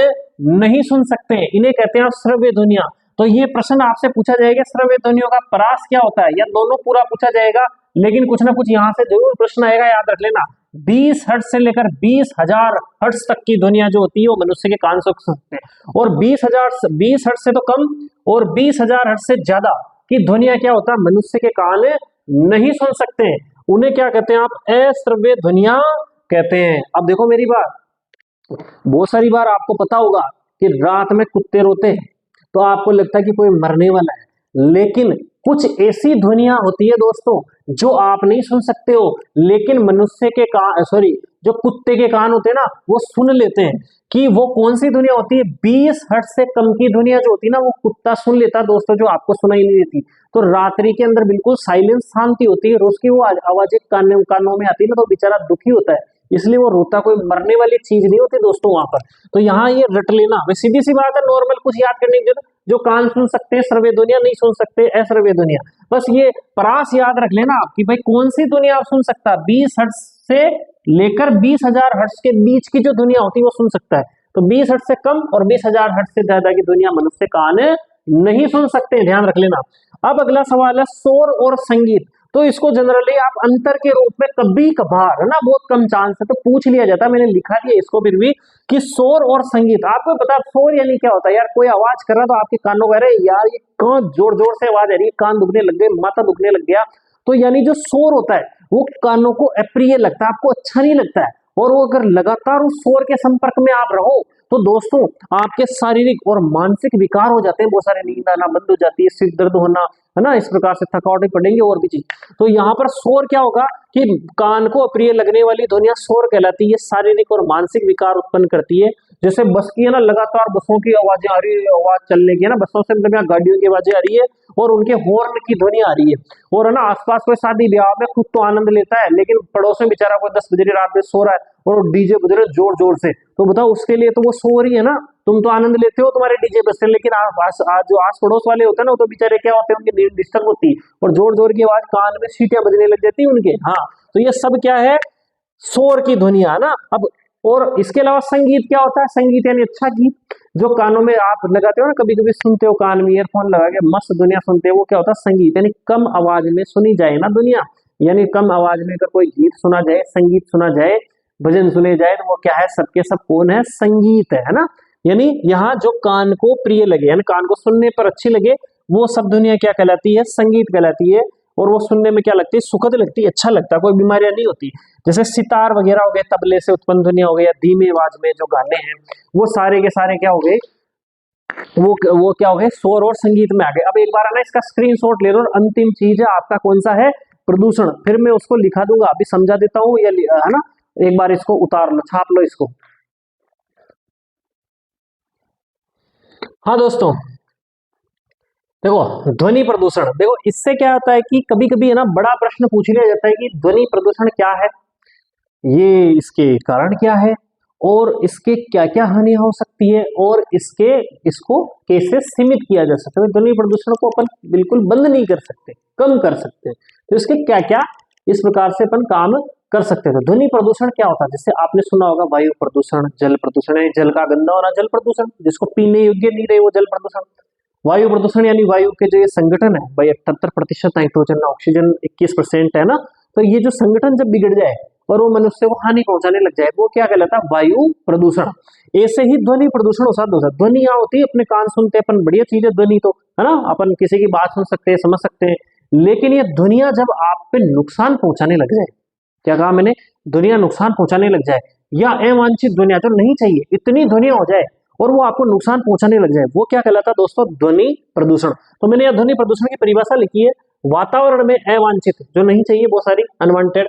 नहीं सुन सकते, इन्हें कहते हैं श्रव्य ध्वनिया। तो ये प्रश्न आपसे पूछा जाएगा, श्रव्य ध्वनियों का परास क्या होता है, या दोनों पूरा पूछा जाएगा, लेकिन कुछ ना कुछ यहाँ से जरूर प्रश्न आएगा, याद रख लेना। 20 हर्ट्ज से लेकर 20,000 हर्ट्ज तक की ध्वनिया जो होती है वो मनुष्य के कान से सुन सकते हैं। और 20 हर्ट्ज से तो कम और 20,000 हर्ट्ज से ज्यादा की ध्वनिया क्या होता है? मनुष्य के कान नहीं सुन सकते हैं। उन्हें क्या कहते हैं आप? अश्रव्य ध्वनिया कहते हैं। अब देखो मेरी बात, बहुत सारी बार आपको पता होगा कि रात में कुत्ते रोते हैं तो आपको लगता है कि कोई मरने वाला है, लेकिन कुछ ऐसी ध्वनियां होती है दोस्तों जो आप नहीं सुन सकते हो, लेकिन मनुष्य के कान, सॉरी, जो कुत्ते के कान होते हैं ना वो सुन लेते हैं कि वो कौन सी ध्वनिया होती है, 20 हर्ट्ज से कम की ध्वनिया जो होती है ना वो कुत्ता सुन लेता है दोस्तों, जो आपको सुनाई नहीं देती। तो रात्रि के अंदर बिल्कुल साइलेंस, शांति होती है और उसकी वो आवाजें कानों में आती है ना तो बेचारा दुखी होता है, इसलिए वो रोता, कोई मरने वाली चीज नहीं होती दोस्तों वहां पर। तो यहाँ ये रट लेना, वे सीधी सी बात है, नॉर्मल कुछ याद करने की जरूरत, जो कान सुन सकते हैं सर्वे ध्वनिया, नहीं सुन सकते अश्रव्य ध्वनिया। बस ये परास याद रख लेना आप कि भाई कौन सी ध्वनिया आप सुन सकता है, 20 हर्ट्ज से लेकर 20,000 हर्ट्ज के बीच की जो ध्वनिया होती है वो सुन सकता है। तो 20 हर्ट्ज से कम और 20,000 हर्ट्ज से ज्यादा की ध्वनिया मनुष्य कान नहीं सुन सकते, ध्यान रख लेना। अब अगला सवाल है शोर और संगीत। तो इसको जनरली आप अंतर के रूप में कभी कभार, है ना, बहुत कम चांस है तो पूछ लिया जाता है, मैंने लिखा दिया इसको फिर भी कि शोर और संगीत। आपको पता शोर यानी क्या होता है यार, कोई आवाज कर रहा तो आपके कानों कह रहे यार ये कौन जोर जोर से आवाज आ रही है, कान दुखने लग गए, माथा दुखने लग गया। तो यानी जो शोर होता है वो कानों को अप्रिय लगता है, आपको अच्छा नहीं लगता है, और वो अगर लगातार उस शोर के संपर्क में आप रहो तो दोस्तों आपके शारीरिक और मानसिक विकार हो जाते हैं, बहुत सारे नींद आना बंद हो जाती है, सिर दर्द होना, है ना, इस प्रकार से थकावट भी पड़ेंगे और भी चीज। तो यहाँ पर शोर क्या होगा कि कान को अप्रिय लगने वाली ध्वनियां शोर कहलाती है, शारीरिक और मानसिक विकार उत्पन्न करती है। जैसे बस की है ना, लगातार बसों की आवाजें आ रही है, आवाज चलने की है ना, बसों से मतलब यहाँ गाड़ियों की आवाजें आ रही है और उनके हॉर्न की ध्वनि आ रही है, और है ना आसपास कोई शादी ब्याह में खुद तो आनंद लेता है लेकिन पड़ोस में बेचारा कोई 10 बजे रात में सो रहा है और डीजे बज रहे जोर जोर से, तो बताओ उसके लिए तो वो सो रही है ना, तुम तो आनंद लेते हो तुम्हारे डीजे बजते, लेकिन आज जो आस पड़ोस वाले होते हैं ना वो तो बेचारे क्या होते हैं, उनकी नींद डिस्टर्ब होती है और जोर जोर की आवाज कान में सीटियां बजने लग जाती है उनके। हाँ, तो ये सब क्या है, शोर की ध्वनिया ना। अब और इसके अलावा संगीत क्या होता है, संगीत यानी अच्छा गीत जो कानों में आप लगाते हो ना, कभी कभी सुनते हो कान में ईयरफोन लगा के मस्त दुनिया सुनते हो, वो क्या होता है संगीत, यानी कम आवाज में सुनी जाए ना दुनिया, यानी कम आवाज में अगर कोई गीत सुना जाए, संगीत सुना जाए, भजन सुने जाए तो वो क्या है, सबके सब कौन है, संगीत है ना। यानी यहाँ जो कान को प्रिय लगे, यानी कान को सुनने पर अच्छी लगे, वो सब दुनिया क्या कहलाती है, संगीत कहलाती है। और वो सुनने में क्या लगती है, सुखद लगती है, अच्छा लगता है, कोई बीमारियां नहीं होती। जैसे सितार वगैरह हो गए, तबले से उत्पन्न ध्वनि हो गई, या धीमी आवाज में जो गाने हैं वो सारे के सारे क्या हो गए, वो क्या हो गए, शोर और संगीत में आ गए। अब एक बार है ना इसका स्क्रीनशॉट ले लो, और अंतिम चीज है आपका कौन सा है, प्रदूषण। फिर मैं उसको लिखा दूंगा, अभी समझा देता हूँ, या है ना, एक बार इसको उतार लो, छाप लो इसको। हाँ दोस्तों देखो, ध्वनि प्रदूषण, देखो इससे क्या होता है कि कभी कभी है ना बड़ा प्रश्न पूछ लिया जाता है कि ध्वनि प्रदूषण क्या है, ये इसके कारण क्या है, और इसके क्या क्या हानि हो सकती है, और इसको कैसे सीमित किया जा सकता है। ध्वनि प्रदूषण को अपन बिल्कुल बंद नहीं कर सकते, कम कर सकते हैं, तो इसके क्या क्या इस प्रकार से अपन काम कर सकते हैं। तो ध्वनि प्रदूषण क्या होता है, जैसे आपने सुना होगा वायु प्रदूषण, जल प्रदूषण, यानी जल का गंदा होना जल प्रदूषण, जिसको पीने योग्य नहीं रहे वो जल प्रदूषण। वायु प्रदूषण यानी वायु के जो ये संगठन है भाई, 78% नाइट्रोजन, ऑक्सीजन 21% है ना, तो ये जो संगठन जब बिगड़ जाए और वो मनुष्य को हानि पहुंचाने लग जाए, वो क्या कहलाता है, वायु प्रदूषण। ऐसे ही ध्वनि प्रदूषण हो सकता है। ध्वनि यहाँ होती है, अपने कान सुनते हैं अपन, बढ़िया चीज है ध्वनि, तो है ना, अपन किसी की बात सुन सकते हैं, समझ सकते हैं, लेकिन ये दुनिया जब आप पे नुकसान पहुंचाने लग जाए, क्या कहा मैंने, दुनिया नुकसान पहुंचाने लग जाए, या अवांछित दुनिया जो नहीं चाहिए इतनी ध्वनिया हो जाए और वो आपको नुकसान पहुंचाने लग जाए, वो क्या कहलाता है दोस्तों, ध्वनि प्रदूषण। तो मैंने यह ध्वनि प्रदूषण की परिभाषा लिखी है, वातावरण में अवांछित जो नहीं चाहिए बहुत सारी अनवांटेड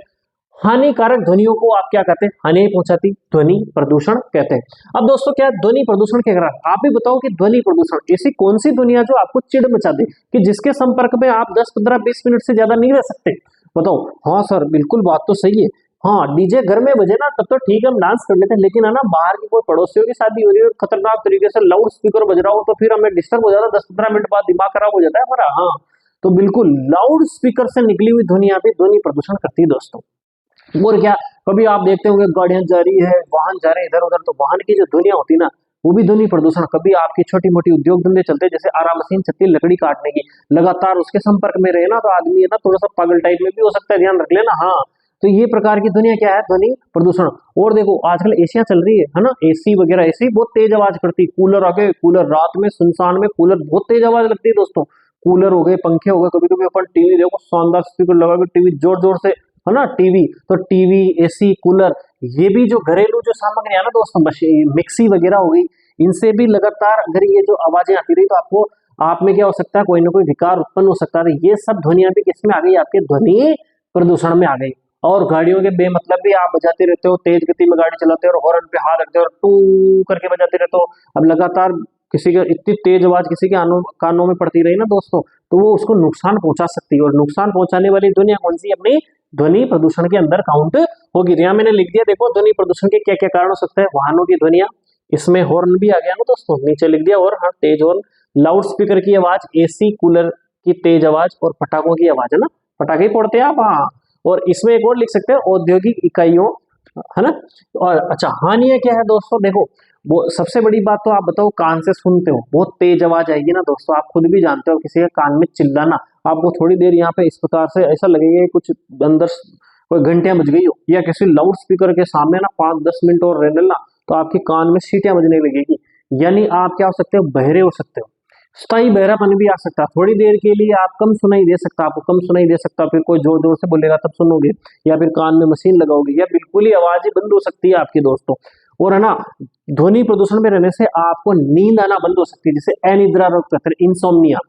हानिकारक ध्वनियों को आप क्या कहते हैं, हानि पहुंचाती, ध्वनि प्रदूषण कहते हैं। अब दोस्तों क्या ध्वनि प्रदूषण के कारण आप भी बताओ कि ध्वनि प्रदूषण ऐसी कौन सी दुनिया जो आपको चिढ़ मचा दे, कि जिसके संपर्क में आप 10 15 20 मिनट से ज्यादा नहीं रह सकते, बताओ। हाँ सर बिल्कुल बात तो सही है, हाँ डीजे घर में बजे ना तब तो ठीक है हम डांस कर लेते हैं, लेकिन है ना बाहर की कोई पड़ोसियों की शादी हो रही है और खतरनाक तरीके से लाउड स्पीकर बज रहा हो तो फिर हमें डिस्टर्ब हो जाता है, 10 15 मिनट बाद दिमाग खराब हो जाता है हमारा। हाँ, तो बिल्कुल लाउड स्पीकर से निकली हुई ध्वनि भी ध्वनि प्रदूषण करती है दोस्तों। और क्या, कभी आप देखते होंगे गाड़ियां जा रही है, वाहन जा रहे हैं इधर उधर, तो वाहन की जो ध्वनिया होती है ना वो भी ध्वनि प्रदूषण। कभी आपकी छोटी मोटी उद्योग धंधे चलते हैं, जैसे आरा मशीन चलती है लकड़ी काटने की, लगातार उसके संपर्क में रहे ना तो आदमी है ना थोड़ा सा पागल टाइप में भी हो सकता है, ध्यान रख लेना। हाँ, तो ये प्रकार की दुनिया क्या है, ध्वनि प्रदूषण। और देखो आजकल एसियां चल रही है ना, एसी वगैरह, एसी बहुत तेज आवाज करती है, कूलर आके, कूलर रात में सुनसान में कूलर बहुत तेज आवाज लगती है दोस्तों। कूलर हो गए, पंखे हो गए, कभी कभी अपन टीवी देखो शानदार स्पीकर लगा के टीवी जोर जोर से, है ना, टीवी, तो टीवी, एसी, कूलर, ये भी जो घरेलू जो सामग्री है ना दोस्तों, मिक्सी वगैरह हो गई, इनसे भी लगातार अगर ये जो आवाजें आती रही तो आपको, आप में क्या हो सकता है, कोई ना कोई विकार उत्पन्न हो सकता है। ये सब ध्वनिया भी किसमें आ गई, आपके ध्वनि प्रदूषण में आ गई। और गाड़ियों के बेमतलब भी आप बजाते रहते हो, तेज गति में गाड़ी चलाते हो और हॉर्न पे हाथ रखते हो और टू करके बजाते रहते हो। अब लगातार किसी के इतनी तेज आवाज किसी के कानों में पड़ती रही ना दोस्तों, तो वो उसको नुकसान पहुंचा सकती है। और नुकसान पहुंचाने वाली ध्वनि कौन सी? अपनी ध्वनि प्रदूषण के अंदर काउंट होगी। तो यहाँ मैंने लिख दिया, देखो ध्वनि प्रदूषण के क्या क्या कारण हो सकते हैं। वाहनों की ध्वनिया, इसमें हॉर्न भी आ गया ना दोस्तों, नीचे लिख दिया। और हाँ, तेज हॉर्न, लाउड स्पीकर की आवाज, एसी कूलर की तेज आवाज और पटाखों की आवाज, है ना, पटाखे ही फोड़ते हैं आप, हाँ। और इसमें एक और लिख सकते हैं, औद्योगिक इकाइयों, है ना। और अच्छा, हानियां क्या है दोस्तों? देखो, वो सबसे बड़ी बात तो आप बताओ, कान से सुनते हो, बहुत तेज आवाज आएगी ना दोस्तों, आप खुद भी जानते हो, किसी के कान में चिल्लाना, आपको थोड़ी देर यहाँ पे इस प्रकार से ऐसा लगेगा कि कुछ अंदर कोई घंटियां बज गई हो, या किसी लाउड स्पीकर के सामने ना 5-10 मिनट और रहने ना, तो आपके कान में सीटियां बजने लगेगी। यानी आप क्या हो सकते हो? बहरे हो सकते हो। स्थायी बहरापन भी आ सकता है, थोड़ी देर के लिए आप कम सुनाई दे सकता, आपको कम सुनाई दे सकता, फिर कोई जोर जोर से बोलेगा तब सुनोगे, या फिर कान में मशीन लगाओगे, या बिल्कुल ही आवाज ही बंद हो सकती है आपकी दोस्तों। और है ना, ध्वनि प्रदूषण में रहने से आपको नींद आना बंद हो सकती है, जिसे अनिद्रा रोग कहते हैं, इंसोम्निया।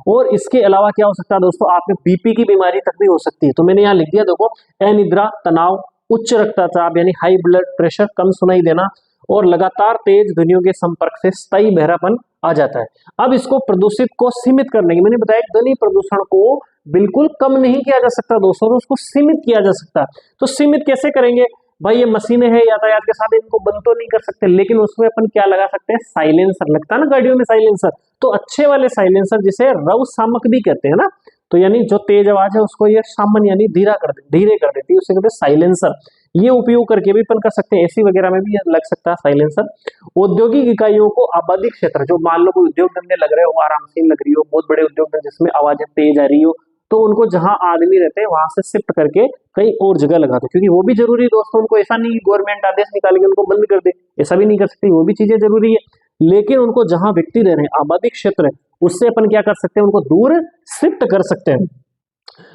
और इसके अलावा क्या हो सकता है दोस्तों? आप में बीपी की बीमारी तक भी हो सकती है। तो मैंने यहाँ लिख दिया, देखो, अनिद्रा, तनाव, उच्च रक्तचाप यानी हाई ब्लड प्रेशर, कम सुनाई देना और लगातार तेज ध्वनियों के संपर्क से स्थायी बहरापन आ जाता है। अब इसको प्रदूषित को सीमित करने की, मैंने बताया ध्वनि प्रदूषण को बिल्कुल कम नहीं किया जा सकता दोस्तों, तो उसको सीमित किया जा सकता है। तो सीमित कैसे करेंगे भाई? ये मशीनें हैं यातायात के साथ, इनको बंद तो नहीं कर सकते, लेकिन उसमें अपन क्या लगा सकते हैं? साइलेंसर। लगता है ना गाड़ियों में साइलेंसर, तो अच्छे वाले साइलेंसर, जिसे रव शामक भी कहते हैं ना, तो यानी जो तेज आवाज है उसको ये शामन यानी धीरे कर देती है, उसे कहते हैं साइलेंसर। ये उपयोग करके भी अपन कर सकते हैं, एसी वगैरह में भी ये लग सकता है साइलेंसर। औद्योगिक इकाइयों को आबादी क्षेत्र, जो मान लो कोई उद्योग धंधे लग रहे हो, आरामशील लग रही हो, बहुत बड़े उद्योग धंधे जिसमें आवाजें तेज आ रही हो, तो उनको जहां आदमी रहते हैं वहां से शिफ्ट करके कहीं और जगह लगा दो, क्योंकि वो भी जरूरी है दोस्तों। उनको ऐसा नहीं गवर्नमेंट आदेश निकाल के उनको बंद कर दे, ऐसा भी नहीं कर सकते, वो भी चीजें जरूरी है। लेकिन उनको जहां व्यक्ति रह रहे हैं, आबादी क्षेत्र है, उससे अपन क्या कर सकते हैं? उनको दूर शिफ्ट कर सकते हैं।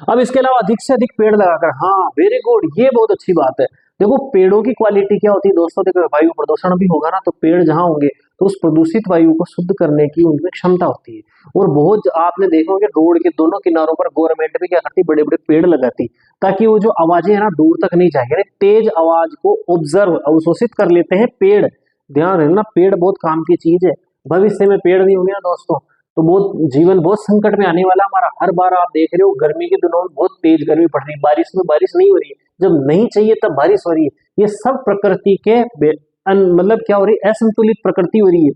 अब इसके अलावा अधिक से अधिक पेड़ लगाकर, हाँ वेरी गुड, ये बहुत अच्छी बात है। देखो, पेड़ों की क्वालिटी क्या होती है दोस्तों? देखो, वायु प्रदूषण भी होगा ना, तो पेड़ जहां होंगे तो उस प्रदूषित वायु को शुद्ध करने की उनमें क्षमता होती है। और बहुत आपने देखा होगा, रोड के दोनों किनारों पर गवर्नमेंट भी क्या करती, बड़े बड़े पेड़ लगाती, ताकि वो जो आवाजें है ना दूर तक नहीं जाएगी। तेज आवाज को ऑब्जर्व, अवशोषित कर लेते हैं पेड़। ध्यान रखना, पेड़ बहुत काम की चीज है। भविष्य में पेड़ नहीं होंगे ना दोस्तों, तो बहुत जीवन बहुत संकट में आने वाला हमारा। हर बार आप देख रहे हो, गर्मी के दिनों में बहुत तेज गर्मी पड़ रही है, बारिश में बारिश नहीं हो रही है, जब नहीं चाहिए तब बारिश हो रही है। ये सब प्रकृति के मतलब क्या हो रही है? असंतुलित प्रकृति हो रही है।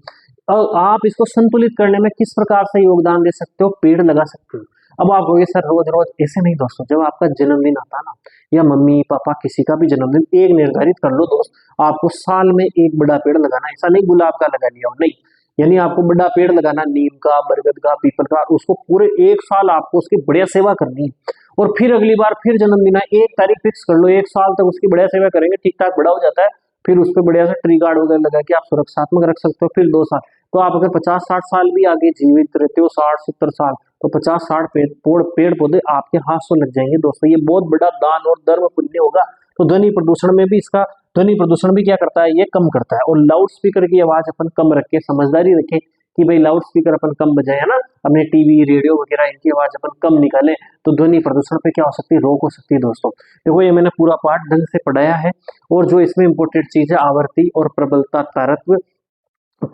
और आप इसको संतुलित करने में किस प्रकार से योगदान दे सकते हो? पेड़ लगा सकते हो। अब आप कहोगे सर रोज रोज, ऐसे नहीं दोस्तों। जब आपका जन्मदिन आता ना, या मम्मी पापा किसी का भी जन्मदिन, एक निर्धारित कर लो दोस्त, आपको साल में एक बड़ा पेड़ लगाना। ऐसा नहीं गुलाब का लगा लिया हो, नहीं, यानी आपको बड़ा पेड़ लगाना, नीम का, बरगद का, पीपल का, उसको पूरे एक साल आपको उसकी बढ़िया सेवा करनी है। और फिर अगली बार फिर जन्मदिन है, एक तारीख फिक्स कर लो, एक साल तक उसकी बढ़िया सेवा करेंगे, ठीक ठाक बड़ा हो जाता है, फिर उस पर बढ़िया से ट्री गार्ड वगैरह लगा के आप सुरक्षात्मक रख सकते हो। फिर 2 साल, तो आप अगर 50-60 साल भी आगे जीवित रहते हो, 60-70 साल, तो 50-60 पेड़ पौधे आपके हाथ से लग जाएंगे दोस्तों। ये बहुत बड़ा दान और धर्म पुण्य होगा। तो ध्वनि प्रदूषण में भी इसका, ध्वनि प्रदूषण भी क्या करता है? ये कम करता है। और लाउड स्पीकर की आवाज अपन कम रखे, समझदारी रखें कि भाई लाउड स्पीकर अपन कम बजाए, है ना, अपने टीवी रेडियो वगैरह इनकी आवाज अपन कम निकालें, तो ध्वनि प्रदूषण पे क्या हो सकती है? रोक हो सकती है दोस्तों। देखो, ये मैंने पूरा पाठ ढंग से पढ़ाया है। और जो इसमें इंपॉर्टेंट चीज है, आवर्ती और प्रबलता तारत्व,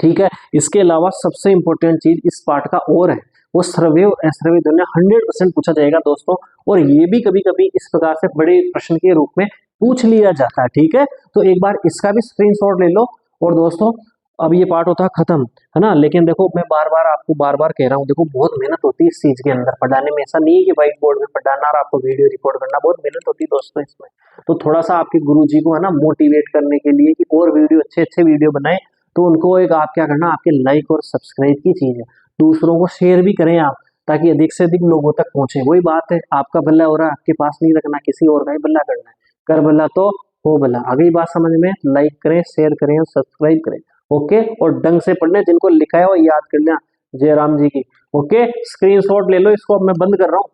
ठीक है। इसके अलावा सबसे इंपॉर्टेंट चीज इस पाठ का और है, वो श्रव्य अश्रव्य ध्वनि 100% पूछा जाएगा दोस्तों। और ये भी कभी कभी इस प्रकार से बड़े प्रश्न के रूप में पूछ लिया जाता है, ठीक है। तो एक बार इसका भी स्क्रीनशॉट ले लो। और दोस्तों, अब ये पार्ट होता है खत्म, है ना। लेकिन देखो, मैं बार बार कह रहा हूँ, देखो बहुत मेहनत होती है इस चीज के अंदर पढ़ाने में। ऐसा नहीं है कि व्हाइट बोर्ड में पढ़ाना और आपको वीडियो रिकॉर्ड करना, बहुत मेहनत होती है दोस्तों इसमें। तो थोड़ा सा आपके गुरुजी को है ना मोटिवेट करने के लिए कि और वीडियो, अच्छे वीडियो बनाए, तो उनको एक आप क्या करना, आपके लाइक और सब्सक्राइब की चीज है, दूसरों को शेयर भी करें आप, ताकि अधिक से अधिक लोगों तक पहुंचे। वही बात है, आपका भला हो रहा है, आपके पास नहीं रखना, किसी और का ही भला करना है। कर भला तो हो भला। आ गई बात समझ में? लाइक करें, शेयर करें और सब्सक्राइब करें, ओके। और ढंग से पढ़ने, जिनको लिखा है वो याद कर लेना, जय राम जी की। ओके, स्क्रीनशॉट ले लो इसको। अब मैं बंद कर रहा हूँ।